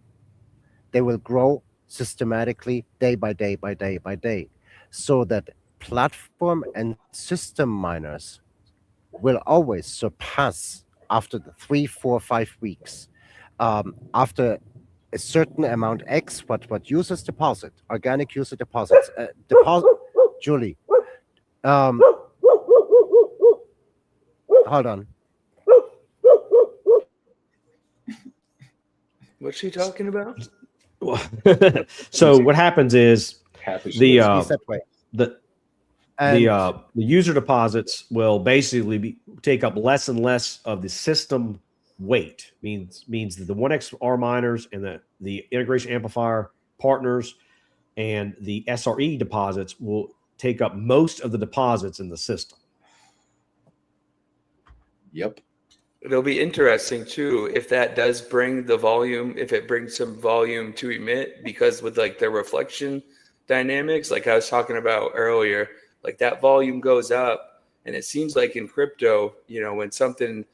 They will grow systematically day by day by day by day, so that platform and system miners will always surpass after the 3, 4, 5 weeks. After a certain amount X, what users deposit, organic user deposits, Julie, um, hold on. What's she talking about? So what happens is Happy the He's that way. the And the user deposits will basically take up less and less of the system weight. Means that the 1xR miners and the integration amplifier partners and the SRE deposits will take up most of the deposits in the system. Yep. It'll be interesting too if that does bring the volume, if it brings some volume to emit, because with like the reflection dynamics, like I was talking about earlier, like that volume goes up, and it seems like in crypto, you know, when something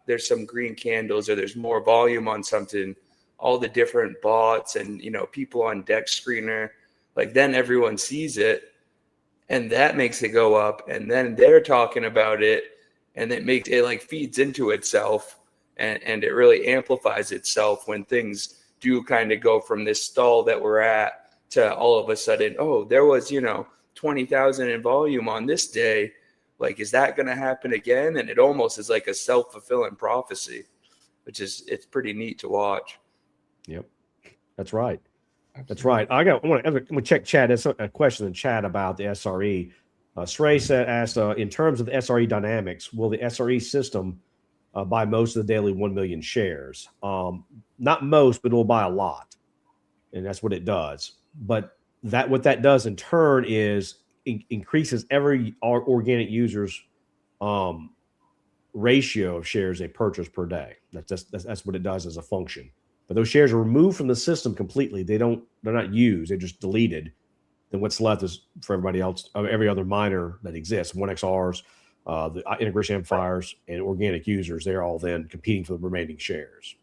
there's some green candles or there's more volume on something, all the different bots and, you know, people on deck screener, like then everyone sees it and that makes it go up, and then they're talking about it, and it makes it like feeds into itself, and it really amplifies itself when things do kind of go from this stall that we're at to all of a sudden, oh, there was, you know, 20,000 in volume on this day. Like, is that going to happen again? And it almost is like a self-fulfilling prophecy, which is, it's pretty neat to watch. Yep, that's right. That's right. I'm gonna check chat. There's a question in chat about the SRE. Srey asked, in terms of the SRE dynamics, will the SRE system buy most of the daily 1 million shares? Not most, but it'll buy a lot, and that's what it does. But what that does in turn is increases every organic user's ratio of shares they purchase per day. That's what it does as a function. But those shares are removed from the system completely. They're not used. They're just deleted. Then what's left is for everybody else, every other miner that exists, 1xRs, the integration amplifiers, and organic users. They're all then competing for the remaining shares.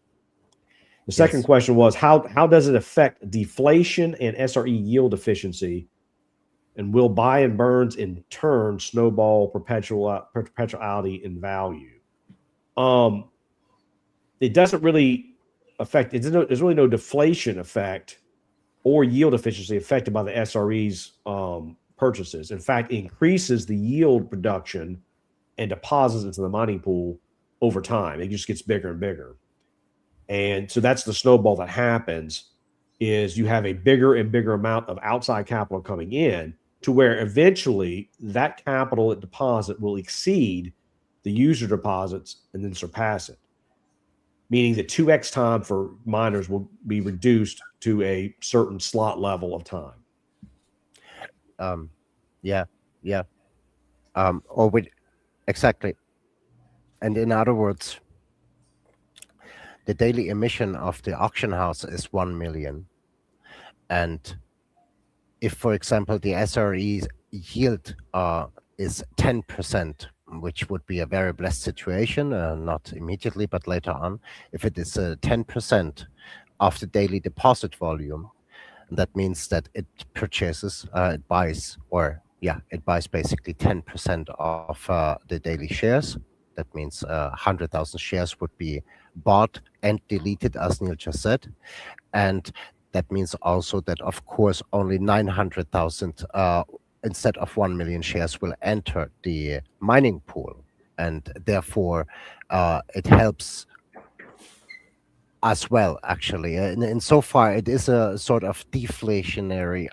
The second question was, how does it affect deflation and SRE yield efficiency? And will buy and burns in turn snowball perpetuality in value? It doesn't really affect. There's really no deflation effect or yield efficiency affected by the SRE's purchases. In fact, it increases the yield production and deposits into the mining pool over time. It just gets bigger and bigger. And so that's the snowball that happens, is you have a bigger and bigger amount of outside capital coming in, to where eventually that capital at deposit will exceed the user deposits and then surpass it. Meaning the 2x time for miners will be reduced to a certain slot level of time. Exactly. And in other words, the daily emission of the auction house is 1 million. And if, for example, the SRE yield is 10%, which would be a very blessed situation, not immediately, but later on. If it is 10% of the daily deposit volume, that means that it buys basically 10% of the daily shares. That means 100,000 shares would be bought and deleted, as Neil just said. And that means also that, of course, only 900,000 instead of 1 million shares will enter the mining pool, and therefore it helps as well, actually. And so far, it is a sort of deflationary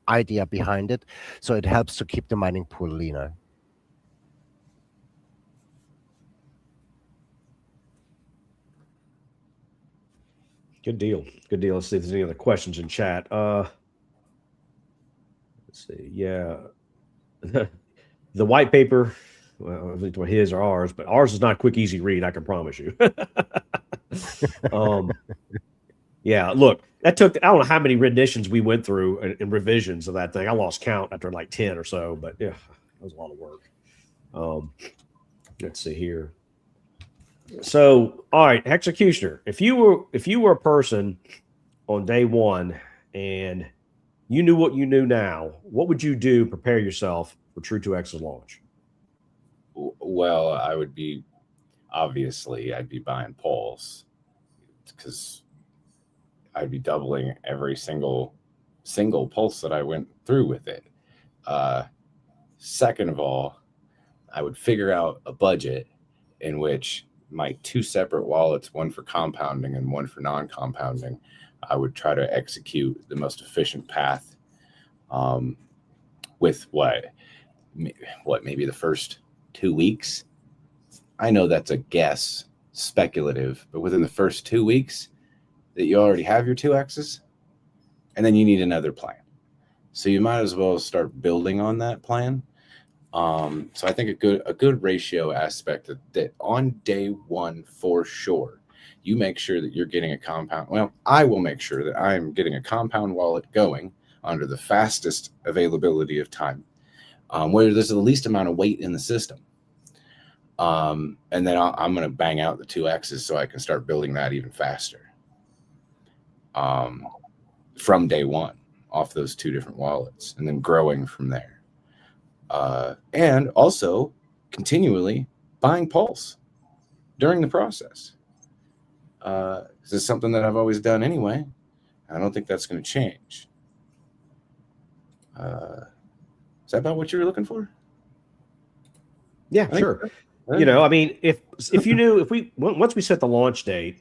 idea behind it, so it helps to keep the mining pool leaner. Good deal. Good deal. Let's see if there's any other questions in chat. Let's see. Yeah. The white paper, well, his or ours, but ours is not a quick, easy read, I can promise you. Yeah, look, that took, I don't know how many renditions we went through and revisions of that thing. I lost count after like 10 or so, but yeah, that was a lot of work. Let's see here. So, all right, executioner, if you were a person on day one and you knew what you knew now, what would you do to prepare yourself for True 2X's launch? Well, I'd be buying polls because I'd be doubling every single pulse that I went through with it. Second of all, I would figure out a budget in which my two separate wallets, one for compounding and one for non-compounding, I would try to execute the most efficient path with maybe the first 2 weeks. I know that's a guess, speculative, but within the first 2 weeks that you already have your 2Xs, and then you need another plan. So you might as well start building on that plan. So I think a good ratio aspect that on day one, for sure, you make sure that you're getting a compound. Well, I will make sure that I'm getting a compound wallet going under the fastest availability of time, where there's the least amount of weight in the system. And then I'm going to bang out the 2Xs so I can start building that even faster. From day one off those two different wallets and then growing from there. And also continually buying pulse during the process. This is something that I've always done anyway. I don't think that's going to change. Is that about what you were looking for? Yeah, sure. You know, I mean, if you knew, once we set the launch date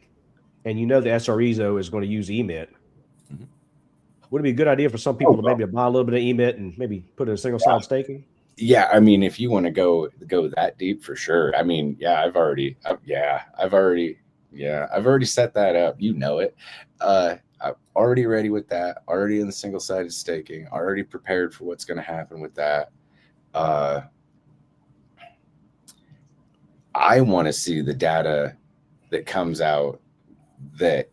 and you know the SREZO is going to use emit, would it be a good idea for some people to maybe buy a little bit of emit and maybe put in a single side staking? Yeah, I mean, if you want to go that deep, for sure. I mean, yeah, I've already set that up. You know it. I'm already ready with that. Already in the single sided staking. Already prepared for what's going to happen with that. I want to see the data that comes out that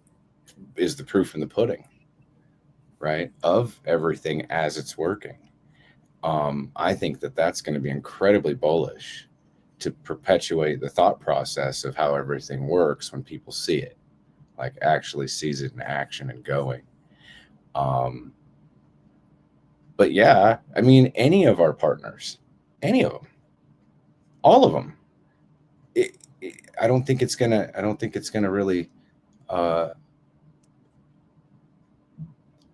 is the proof in the pudding, right? Of everything as it's working. I think that that's going to be incredibly bullish to perpetuate the thought process of how everything works when people see it, like actually sees it in action and going. But yeah, I mean, any of our partners, any of them, all of them, I don't think it's gonna really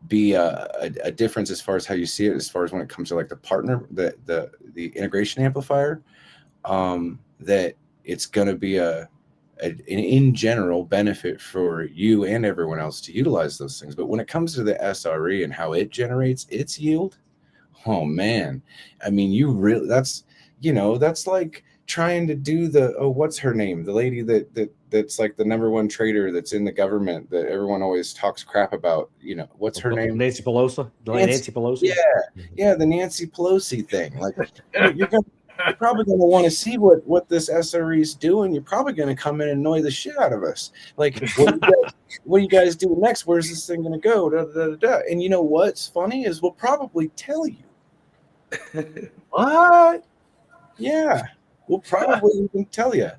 be a difference as far as how you see it, as far as when it comes to like the partner, the integration amplifier, that it's going to be an in general benefit for you and everyone else to utilize those things. But when it comes to the SRE and how it generates its yield, oh man, I mean, that's like trying to do what's her name, the lady that's like the number one trader that's in the government that everyone always talks crap about, what's her name? Nancy Pelosi. Nancy Pelosi. Yeah, the Nancy Pelosi thing. Like you're probably going to want to see what this SRE is doing. You're probably going to come in and annoy the shit out of us. Like, what are you guys doing next? Where's this thing going to go? Da, da, da, da. And you know what's funny is we'll probably tell you. What? Yeah, we'll probably even tell you.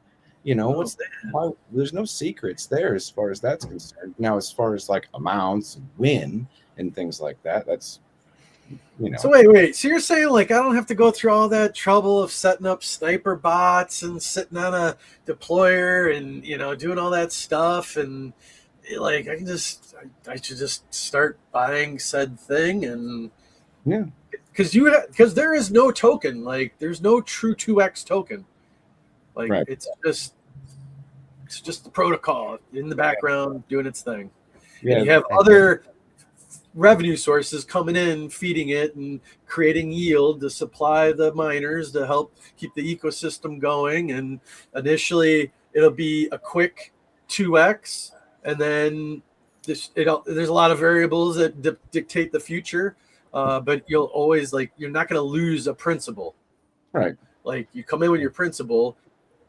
What's there? There's no secrets there as far as that's concerned. Now, as far as like amounts, win, and things like that, that's So wait. So you're saying like I don't have to go through all that trouble of setting up sniper bots and sitting on a deployer and doing all that stuff, and like I should just start buying said thing, and yeah, because there is no token, like there's no true 2X token, like right. It's just the protocol in the background doing its thing. Yeah, and you have other revenue sources coming in, feeding it and creating yield to supply the miners to help keep the ecosystem going. And initially it'll be a quick 2X, and then there's a lot of variables that dictate the future. But you'll always you're not going to lose a principal, right? Like you come in with your principal,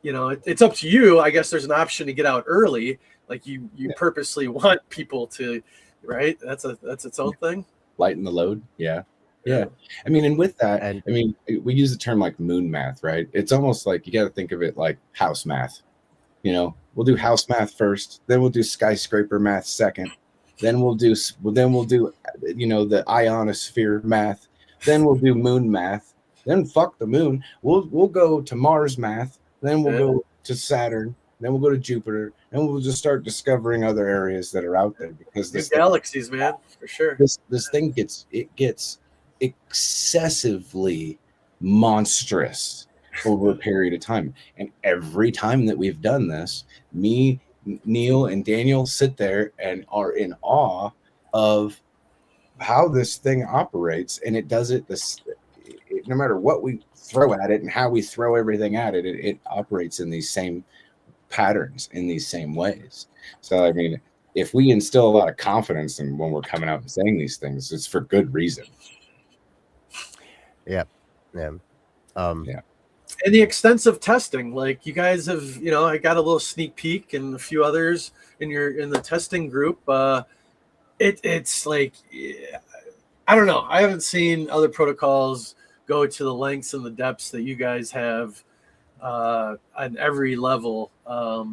it's up to you. I guess there's an option to get out early. Like you purposely want people to, right? That's its own thing. Lighten the load. Yeah. I mean, and with that, And- I mean, we use the term like moon math, right? It's almost like you got to think of it like house math. We'll do house math first, then we'll do skyscraper math second, then we'll do the ionosphere math, then we'll do moon math, then fuck the moon. We'll go to Mars math, then we'll go to Saturn, then we'll go to Jupiter, and we'll just start discovering other areas that are out there because These galaxies, man, for sure. This thing gets excessively monstrous over a period of time. And every time that we've done this, me, Neil, and Daniel sit there and are in awe of how this thing operates. And it does it no matter what we throw at it and how we throw everything at it, it operates in these same patterns, in these same ways. So, I mean, if we instill a lot of confidence in when we're coming out and saying these things, it's for good reason. Yeah. And the extensive testing, like you guys have, I got a little sneak peek, and a few others in the testing group. It's like, I don't know. I haven't seen other protocols go to the lengths and the depths that you guys have on every level.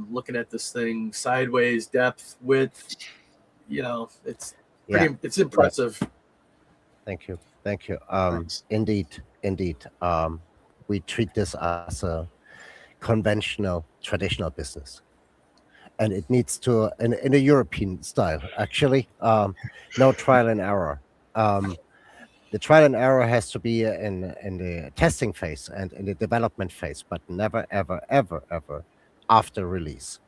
Looking at this thing sideways, depth, width, it's pretty, it's impressive. Thank you. Indeed. We treat this as a conventional, traditional business, and it needs to, in a European style, actually, no trial and error. The trial and error has to be in the testing phase and in the development phase, but never, ever, ever, ever after release.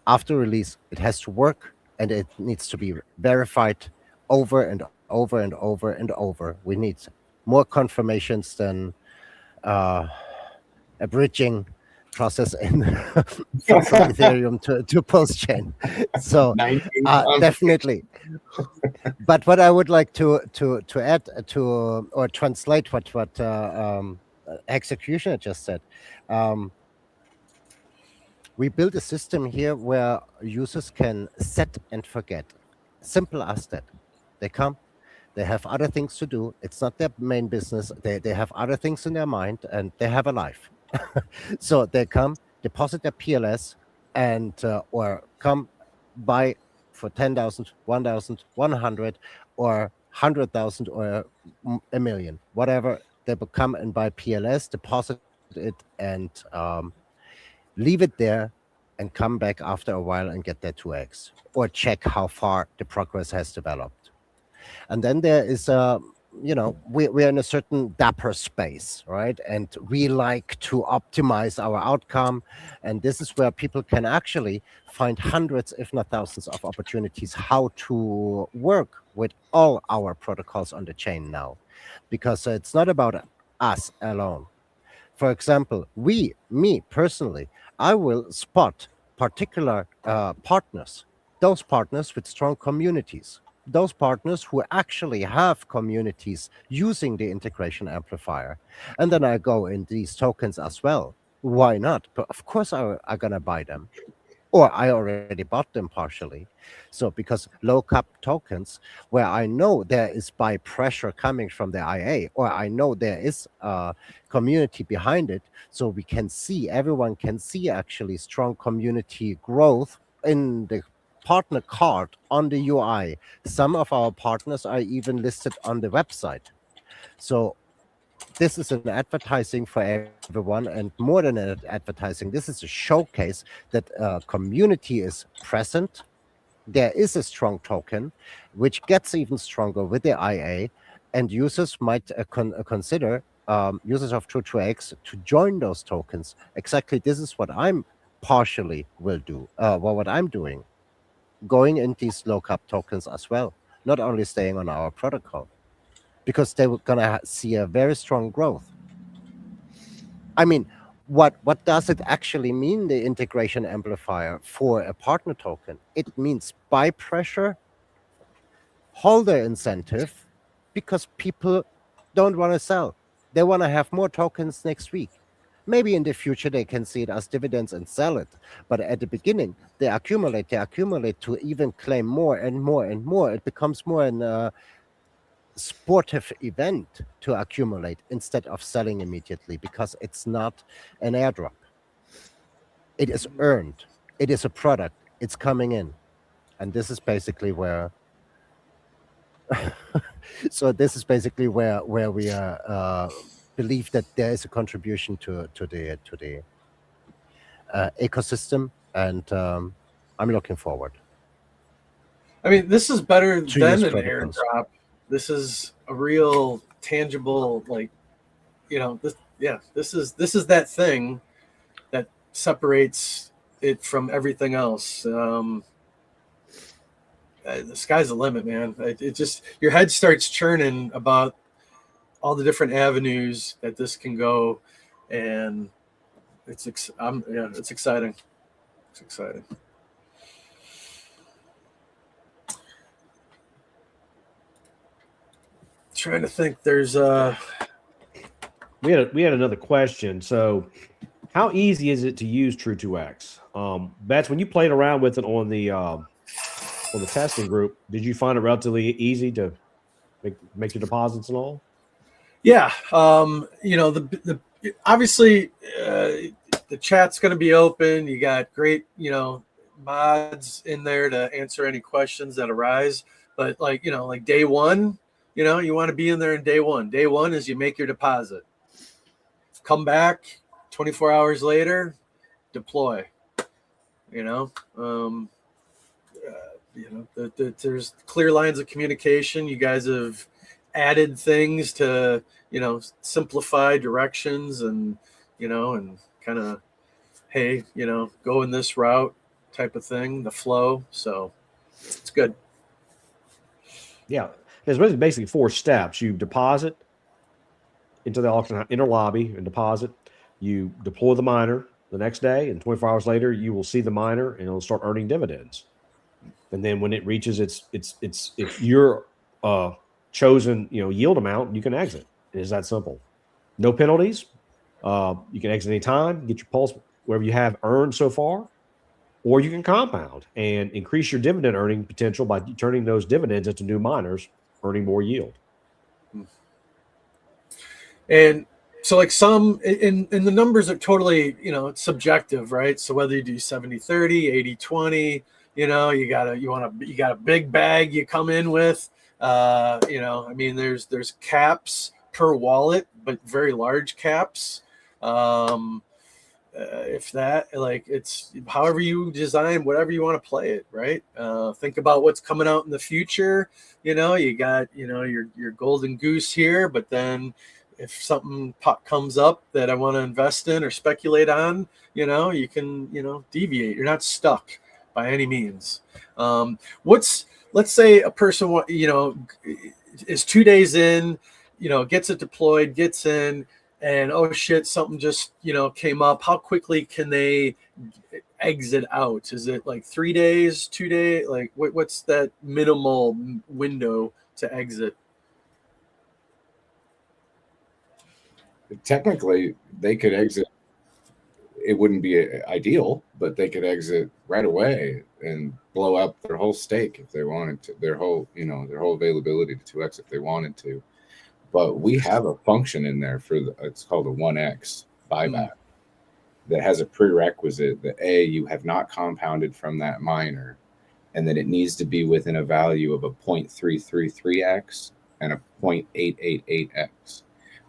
After release, it has to work, and it needs to be verified over and over and over and over. We need more confirmations than a bridging process from Ethereum to post-chain. So definitely. But what I would like to add to or translate what Executioner just said, we built a system here where users can set and forget. Simple as that. They come, they have other things to do. It's not their main business. They have other things in their mind, and they have a life. So they come, deposit their PLS, and or come buy for 10,000, 1,000, 100, or 100,000, or a million, whatever. They will come and buy PLS, deposit it, and leave it there, and come back after a while and get their 2x, or check how far the progress has developed. And then there is we're in a certain dapper space, right? And we like to optimize our outcome. And this is where people can actually find hundreds, if not thousands, of opportunities how to work with all our protocols on the chain now, because it's not about us alone. For example, me personally, I will spot particular partners, those partners with strong communities, those partners who actually have communities using the integration amplifier. And then I go in these tokens as well. Why not? But of course I'm going to buy them. Or I already bought them partially. So because low cap tokens, where I know there is buy pressure coming from the IA, or I know there is a community behind it, so we can see, everyone can see actually strong community growth in the partner card on the UI. Some of our partners are even listed on the website. So this is an advertising for everyone, and more than an advertising, this is a showcase that community is present. There is a strong token, which gets even stronger with the IA, and users might consider, users of True2x, to join those tokens. Exactly, this is what I'm partially will do, what I'm doing, going in these low cap tokens as well, not only staying on our protocol, because they were going to see a very strong growth. I mean, what does it actually mean, the integration amplifier for a partner token? It means buy pressure, holder incentive, because people don't want to sell. They want to have more tokens next week. Maybe in the future they can see it as dividends and sell it. But at the beginning, they accumulate to even claim more and more and more. It becomes more an sportive event to accumulate instead of selling immediately, because it's not an airdrop. It is earned. It is a product. It's coming in. And this is basically where so this is basically where we believe that there is a contribution to the ecosystem, and I'm looking forward I mean, this is better to than use an protocols. airdrop. This is a real tangible, like, this is that thing that separates it from everything else. The sky's the limit, man. It just, your head starts churning about all the different avenues that this can go, and it's exciting. It's exciting. Trying to think. There's we had another question. So, how easy is it to use True2X? Bets, when you played around with it on the testing group, did you find it relatively easy to make your deposits and all? Yeah. The obviously the chat's going to be open. You got great mods in there to answer any questions that arise. But like day one, you want to be in there in day one. Day one is you make your deposit. Come back 24 hours later, deploy. There's clear lines of communication. You guys have added things to simplify directions and and kind of, hey, go in this route type of thing, the flow. So it's good. Yeah, there's basically 4 steps. You deposit into the auction inner lobby and deposit. You deploy the miner the next day, and 24 hours later, you will see the miner and it'll start earning dividends. And then when it reaches its your chosen yield amount, you can exit. It is that simple. No penalties. You can exit anytime. Get your pulse wherever you have earned so far, or you can compound and increase your dividend earning potential by turning those dividends into new miners, earning more yield. And so like some in the numbers are totally, it's subjective, right? So whether you do 70-30, 80-20, you got a big bag you come in with, I mean, there's caps per wallet, but very large caps. If that, like, it's however you design, whatever you want to play it, right? Think about what's coming out in the future. You got, your golden goose here, but then if something comes up that I want to invest in or speculate on, you can, deviate. You're not stuck by any means. Let's say a person, is 2 days in, gets it deployed, gets in, and oh shit, something just came up. How quickly can they exit out? Is it like 3 days, 2 days? Like what's that minimal window to exit? Technically, they could exit. It wouldn't be ideal, but they could exit right away and blow up their whole stake if they wanted to. Their whole availability to 2x if they wanted to. But we have a function in there for it's called a 1x buyback that has a prerequisite that you have not compounded from that miner, and that it needs to be within a value of a 0.333x and a 0.888x,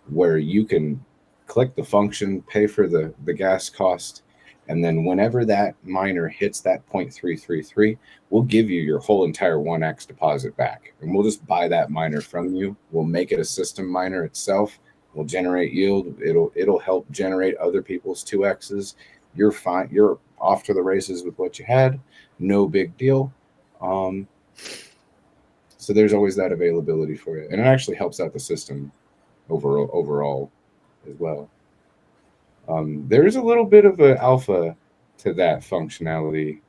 where you can click the function, pay for the gas cost, and then whenever that miner hits that 0.333, we'll give you your whole entire 1x deposit back. And we'll just buy that miner from you. We'll make it a system miner itself. We'll generate yield. It'll help generate other people's 2x's. You're fine. You're off to the races with what you had. No big deal. So there's always that availability for you. And it actually helps out the system overall as well. There is a little bit of an alpha to that functionality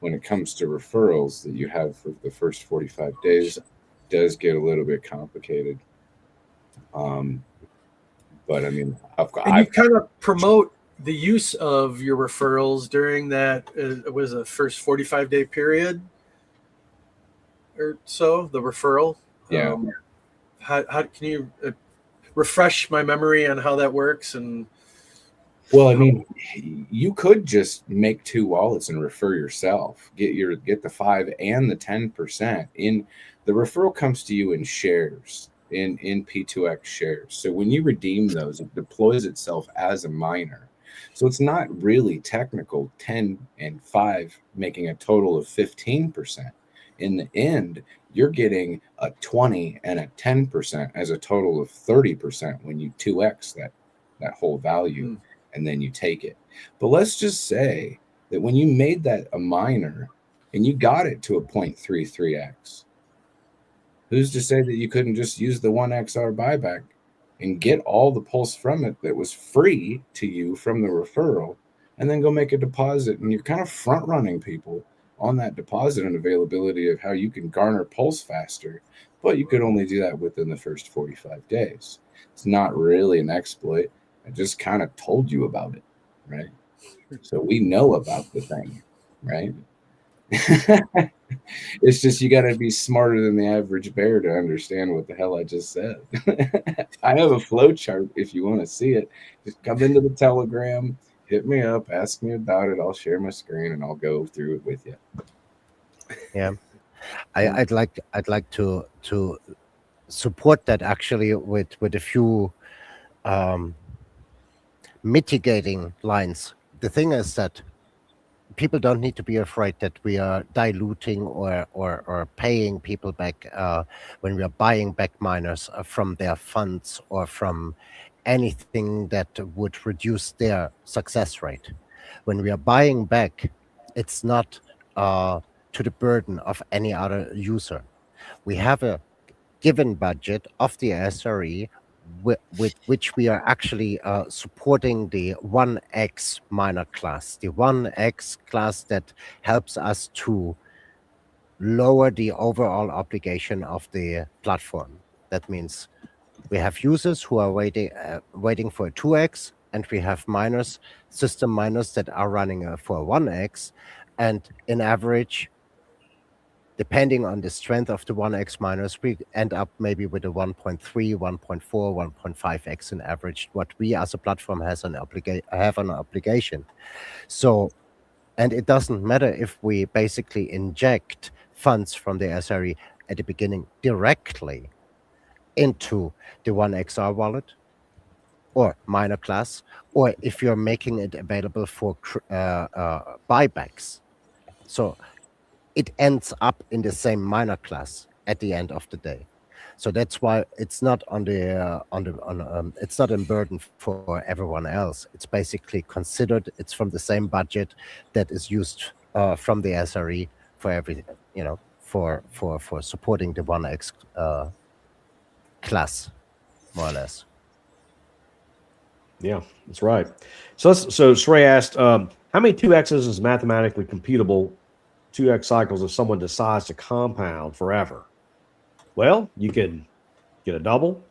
when it comes to referrals that you have for the first 45 days. It does get a little bit complicated. But I mean, you kind of promote the use of your referrals during that was a first 45-day period or so, the referral. Yeah. How can you refresh my memory on how that works? And Well, I mean, you could just make 2 wallets and refer yourself. Get the 5 and the 10% in. The referral comes to you in shares, in P2X shares. So when you redeem those, it deploys itself as a miner. So it's not really technical 10 and 5 making a total of 15%. In the end, you're getting a 20 and a 10% as a total of 30% when you 2x that whole value. And then you take it. But let's just say that when you made that a miner and you got it to a 0.33x, who's to say that you couldn't just use the 1XR buyback and get all the pulse from it that was free to you from the referral, and then go make a deposit? And you're kind of front running people on that deposit and availability of how you can garner pulse faster, but you could only do that within the first 45 days. It's not really an exploit. I just kind of told you about it, right? So we know about the thing, right? It's just you got to be smarter than the average bear to understand what the hell I just said. I have a flow chart if you want to see it. Just come into the Telegram, hit me up, ask me about it. I'll share my screen and I'll go through it with you. Yeah, I'd like to support that actually with a few mitigating lines. The thing is that people don't need to be afraid that we are diluting or paying people back when we are buying back miners from their funds or from anything that would reduce their success rate. When we are buying back, it's not to the burden of any other user. We have a given budget of the SRE with which we are actually supporting the 1x miner class, the 1x class that helps us to lower the overall obligation of the platform. That means we have users who are waiting for a 2x, and we have miners, system miners that are running for a 1x, and in average, depending on the strength of the 1x miners, we end up maybe with a 1.3, 1.4, 1.5x in average, what we as a platform have an obligation. So, and it doesn't matter if we basically inject funds from the SRE at the beginning directly into the 1XR wallet or miner class, or if you're making it available for buybacks. So it ends up in the same miner class at the end of the day. So that's why it's not it's not a burden for everyone else. It's basically considered. It's from the same budget that is used from the SRE for everything, for supporting the 1x class, more or less. Yeah, that's right. So Shrey asked, how many 2x's is mathematically computable 2x cycles if someone decides to compound forever? Well, you can get a double,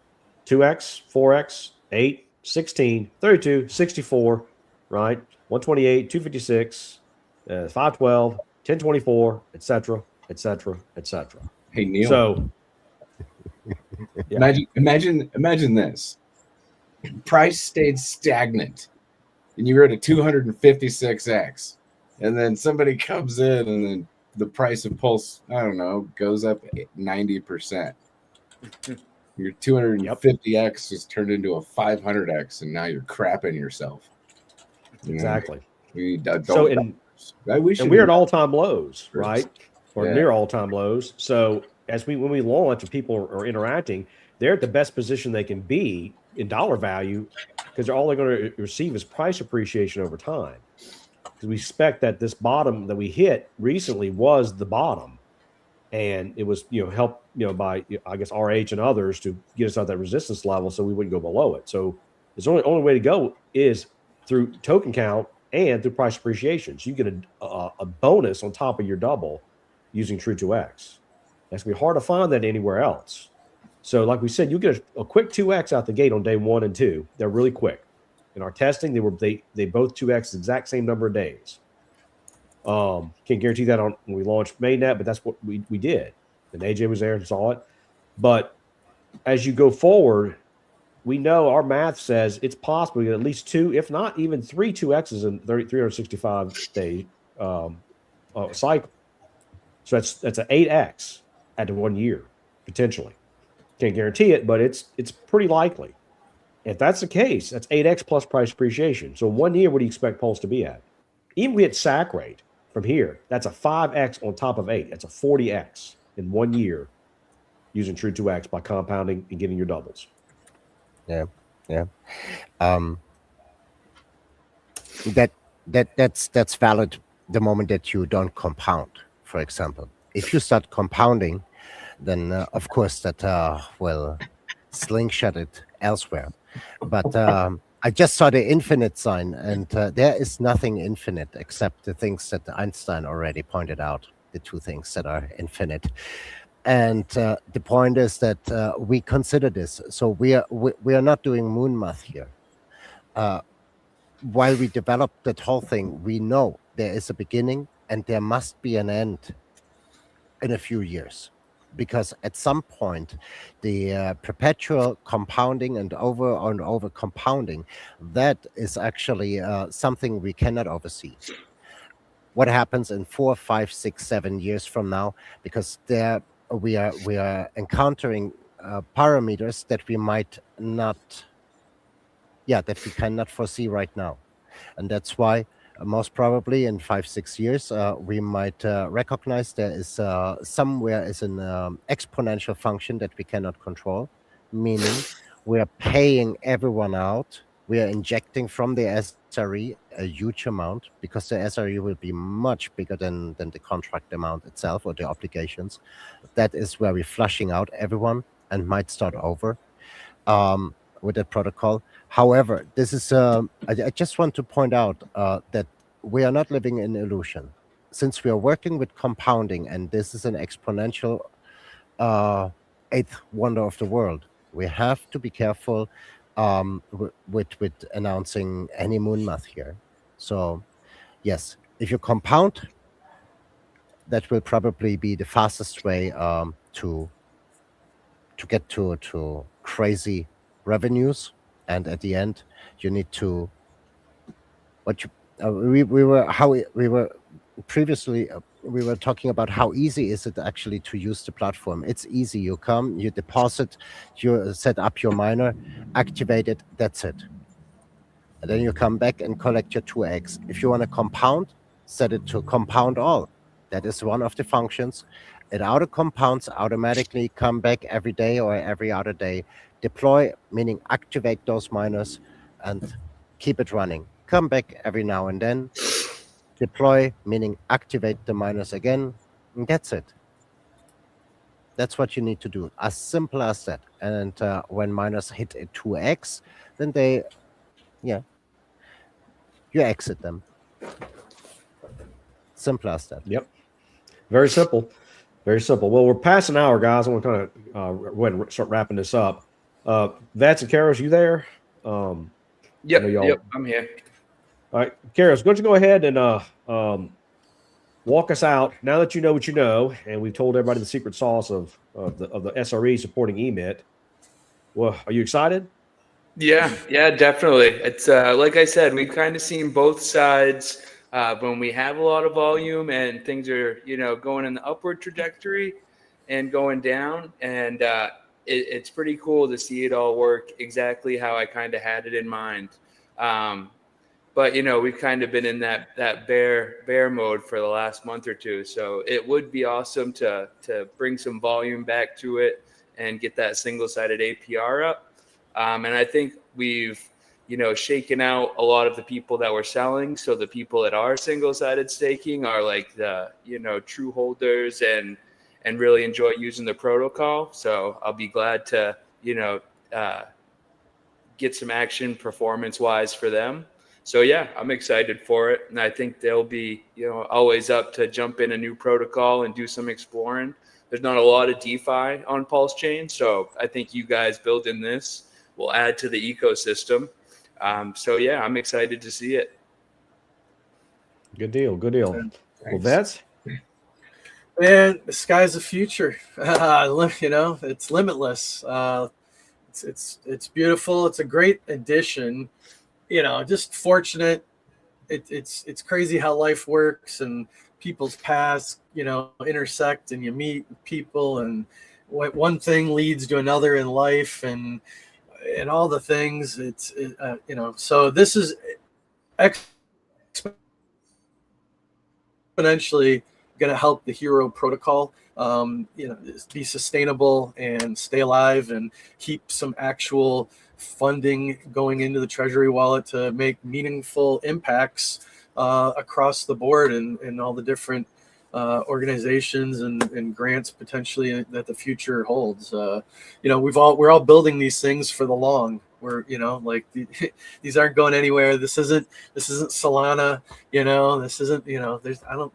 2x, 4x, 8, 16, 32, 64, right? 128, 256, 512, 1024, etc., etc., etc. Hey, Neil. So yeah. Imagine this. Price stayed stagnant and you were at a 256x. And then somebody comes in and then the price of Pulse, I don't know, goes up 90%. Your 250x is turned into a 500x, and now you're crapping yourself. Exactly. We need so and we're at all-time lows, right? Or near all-time lows. So when we launch and people are interacting, they're at the best position they can be in dollar value, because all they're going to receive is price appreciation over time. Because we expect that this bottom that we hit recently was the bottom, and it was helped by I guess RH and others to get us out that resistance level so we wouldn't go below it. So the only way to go is through token count and through price appreciation. So you get a bonus on top of your double using True 2x. That's gonna be hard to find that anywhere else. So like we said, you get a quick 2x out the gate on day 1 and 2. They're really quick. In our testing, they both 2x the exact same number of days. Can't guarantee that on when we launched mainnet, but that's what we did. And AJ was there and saw it. But as you go forward, we know our math says it's possible to get at least 2, if not even 3 2x's in 365 day cycle. So that's an 8x at 1 year potentially. Can't guarantee it, but it's pretty likely. If that's the case, that's 8x plus price appreciation. So 1 year, what do you expect Pulse to be at? Even if we hit SAC rate from here, that's a 5x on top of 8. That's a 40x in 1 year using True 2x by compounding and getting your doubles. Yeah. That's valid the moment that you don't compound. For example, if you start compounding, then of course that will slingshot it elsewhere. But I just saw the infinite sign, and there is nothing infinite except the things that Einstein already pointed out, the 2 things that are infinite. And the point is that we consider this. So we are not doing moon math here. While we develop that whole thing, we know there is a beginning and there must be an end in a few years. Because at some point, the perpetual compounding and over compounding, that is actually something we cannot oversee. What happens in 4, 5, 6, 7 years from now? Because there we are encountering parameters that we might not, that we cannot foresee right now, and that's why most probably in 5, 6 years we might recognize there is somewhere is an exponential function that we cannot control, meaning we are paying everyone out. We are injecting from the SRE a huge amount because the SRE will be much bigger than the contract amount itself or the obligations. That is where we're flushing out everyone and might start over with that protocol. However, this is I just want to point out that we are not living in illusion. Since we are working with compounding and this is an exponential 8th wonder of the world, we have to be careful with announcing any moon math here. So yes, if you compound, that will probably be the fastest way to get to crazy revenues. And at the end, you need to we were previously we were talking about how easy is it actually to use the platform. It's easy. You come, you deposit, you set up your miner, activate it, that's it. And then you come back and collect your 2x. If you want to compound, set it to compound all. That is one of the functions. It auto compounds automatically, come back every day or every other day. Deploy, meaning activate those miners and keep it running. Come back every now and then. Deploy, meaning activate the miners again. And that's it. That's what you need to do. As simple as that. And when miners hit a 2x, then you exit them. Simple as that. Yep. Very simple. Very simple. Well, we're past an hour, guys. I want to kind of go ahead and start wrapping this up. V.I.C and Kairos, you there? Yep, I'm here. All right, Kairos, why don't you go ahead and walk us out now that you know what you know, and we've told everybody the secret sauce of the SRE supporting emit. Well, are you excited? Yeah, definitely. It's like I said, we've kind of seen both sides when we have a lot of volume and things are, going in the upward trajectory and going down. And it's pretty cool to see it all work exactly how I kind of had it in mind. But, we've kind of been in that bear mode for the last month or two. So it would be awesome to bring some volume back to it and get that single-sided APR up. And I think we've, shaken out a lot of the people that were selling. So the people that are single-sided staking are like the, true holders and really enjoy using the protocol. So I'll be glad to, get some action performance-wise for them. So yeah, I'm excited for it. And I think they'll be, always up to jump in a new protocol and do some exploring. There's not a lot of DeFi on Pulse Chain. So I think you guys building this will add to the ecosystem. So yeah, I'm excited to see it. Good deal. Good deal. Well, Thanks. Vets, Man, the sky's the future. You know, it's limitless. It's beautiful. It's a great addition. You know, just fortunate. It's crazy how life works and people's paths, you know, intersect, and you meet people, and what one thing leads to another in life, and all the things. You know, so this is exponentially going to help the Hero protocol, you know, be sustainable and stay alive, and keep some actual funding going into the Treasury wallet to make meaningful impacts across the board, and all the different organizations and grants potentially that the future holds. You know, we're all building these things for the long. We're, you know, like these aren't going anywhere. This isn't Solana. You know, this isn't, you know, there's not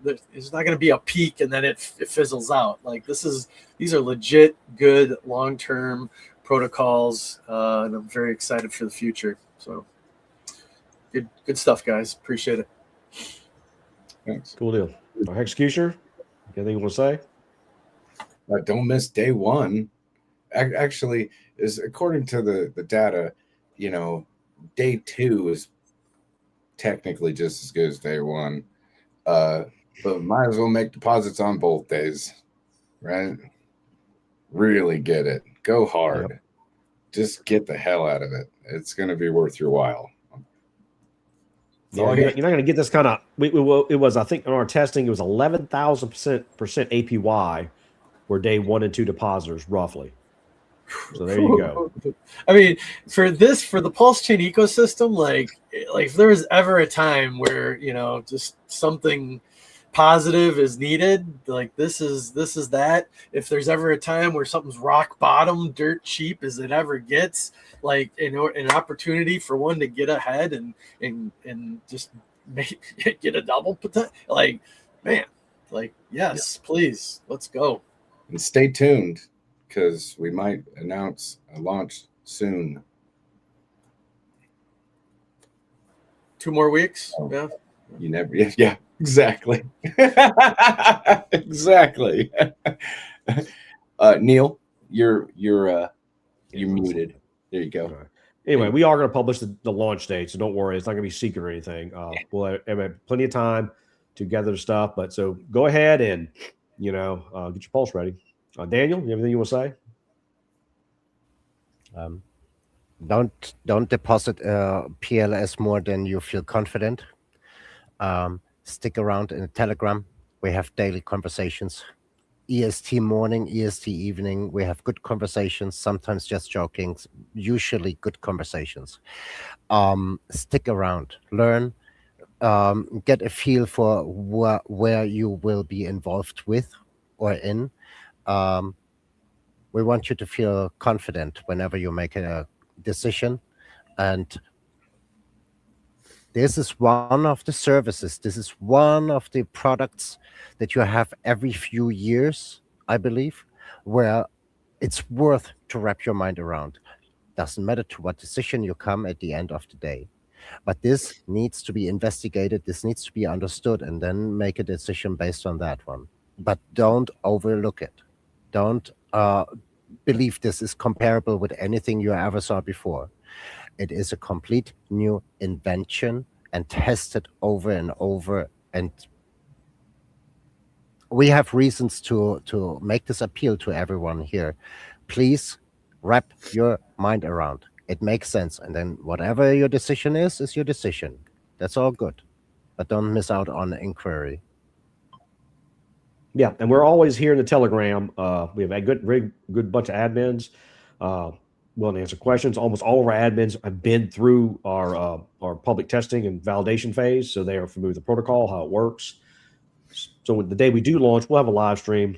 going to be a peak and then it fizzles out. Like these are legit good long-term protocols, and I'm very excited for the future. So good stuff, guys. Appreciate it. Thanks. cool deal. Our executioner, anything you want to say? Don't miss day one. Actually, is according to the data, you know, day two is technically just as good as day one. But might as well make deposits on both days, right? Really get it. Go hard. Yep. Just get the hell out of it. It's going to be worth your while. Yeah, you're not going to get this kind of. It was, I think, in our testing, it was 11,000% APY were day 1 and 2 depositors, roughly. So there you go. I mean, for the Pulse Chain ecosystem, like if there was ever a time where, you know, just something positive is needed, like this is that. If there's ever a time where something's rock bottom, dirt cheap as it ever gets, like an opportunity for one to get ahead and just get a double potential, like, man, like, yes, please, let's go. And stay tuned, because we might announce a launch soon. 2 more weeks. Oh. Yeah. You never, yeah, exactly. Exactly. Neil, you're muted. There you go. All right. Anyway, we are going to publish the launch date, so don't worry. It's not going to be secret or anything. We'll have plenty of time to gather the stuff, but so go ahead and, you know, get your pulse ready. Daniel, you have anything you want to say? Don't deposit PLS more than you feel confident. Stick around in the Telegram. We have daily conversations. EST morning, EST evening. We have good conversations, sometimes just joking, usually good conversations. Stick around, learn, get a feel for where you will be involved with or in. We want you to feel confident whenever you make a decision. And this is one of the services. This is one of the products that you have every few years, I believe, where it's worth to wrap your mind around. Doesn't matter to what decision you come at the end of the day. But this needs to be investigated. This needs to be understood, and then make a decision based on that one. But don't overlook it. Don't believe this is comparable with anything you ever saw before. It is a complete new invention and tested over and over. And we have reasons to make this appeal to everyone here. Please wrap your mind around. It makes sense. And then whatever your decision is your decision. That's all good. But don't miss out on inquiry. Yeah, and we're always here in the Telegram. We have a very good bunch of admins willing to answer questions. Almost all of our admins have been through our public testing and validation phase, so they are familiar with the protocol, how it works. So the day we do launch, we'll have a live stream,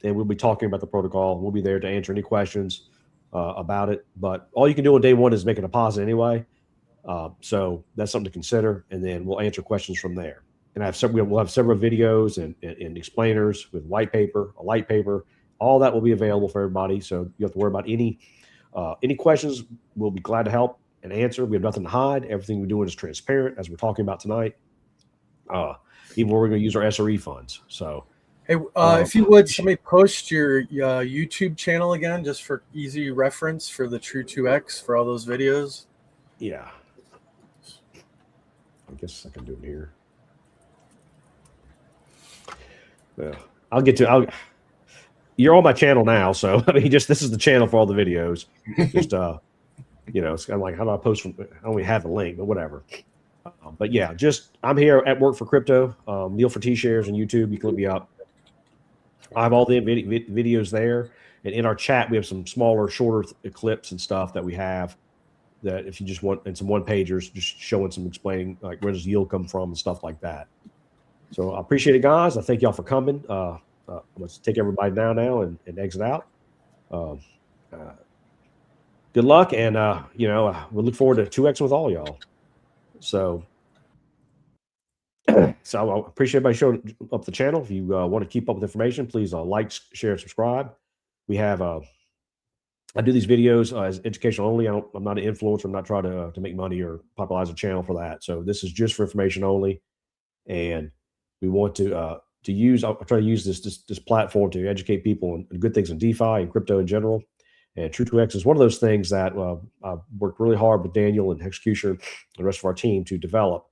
and we'll be talking about the protocol. We'll be there to answer any questions about it. But all you can do on day one is make a deposit anyway. So that's something to consider, and then we'll answer questions from there. And we'll have several videos and explainers with white paper, a light paper. All that will be available for everybody. So you have to worry about any questions. We'll be glad to help. an answer. We have nothing to hide. Everything we're doing is transparent, as we're talking about tonight. Even where we're going to use our SRE funds. So, Hey, if you would, somebody post your YouTube channel again, just for easy reference for the True 2X for all those videos. yeah. I guess I can do it here. Yeah, I'll get to. You're on my channel now, so I mean, this is the channel for all the videos. Just you know, it's kind of like, how do I post from? I don't even have the link, but whatever. But yeah, I'm here at Work for Crypto. Neil for T-Shares on YouTube. You can look me up. I have all the videos there, and in our chat we have some smaller, shorter clips and stuff that we have. That if you just want, and some one pagers, just showing some explaining like where does yield come from and stuff like that. So I appreciate it, guys. I thank y'all for coming. Let's take everybody down now and exit out. Good luck, and you know, we'll look forward to 2X with all y'all. So I appreciate everybody showing up the channel. If you want to keep up with information, please like, share, and subscribe. We have I do these videos as educational only. I'm not an influencer. I'm not trying to make money or popularize a channel for that. So this is just for information only, and we want to use. I'll try to use this platform to educate people on good things in DeFi and crypto in general. And True2X is one of those things that I've worked really hard with Daniel and Executioner and the rest of our team to develop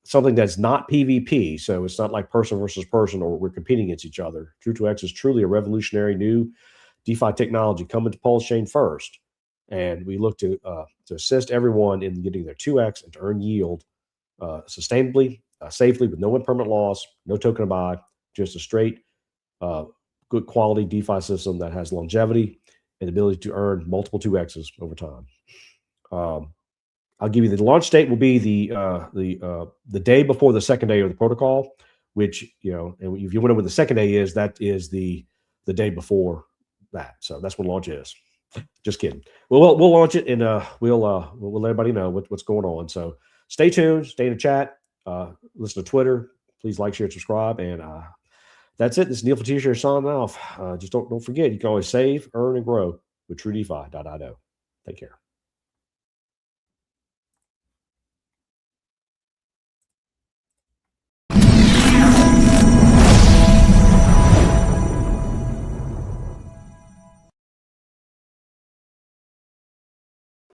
something that's not PvP. So it's not like person versus person or we're competing against each other. True2X is truly a revolutionary new DeFi technology coming to Pulse Chain first. And we look to assist everyone in getting their 2X and to earn yield sustainably, safely, with no impermanent loss, no token to buy, just a straight, good quality DeFi system that has longevity and the ability to earn multiple 2Xs over time. I'll give you the launch date will be the day before the second day of the protocol, which, you know, and if you wonder what the second day is, that is the day before that. So that's when launch is. Just kidding. We'll launch it, and we'll let everybody know what's going on. So stay tuned, stay in the chat, listen to Twitter. Please like, share, subscribe, and that's it. This is Neil for T-Shirt signing off. Just don't forget, you can always save, earn, and grow with TrueDeFi.io. Take care.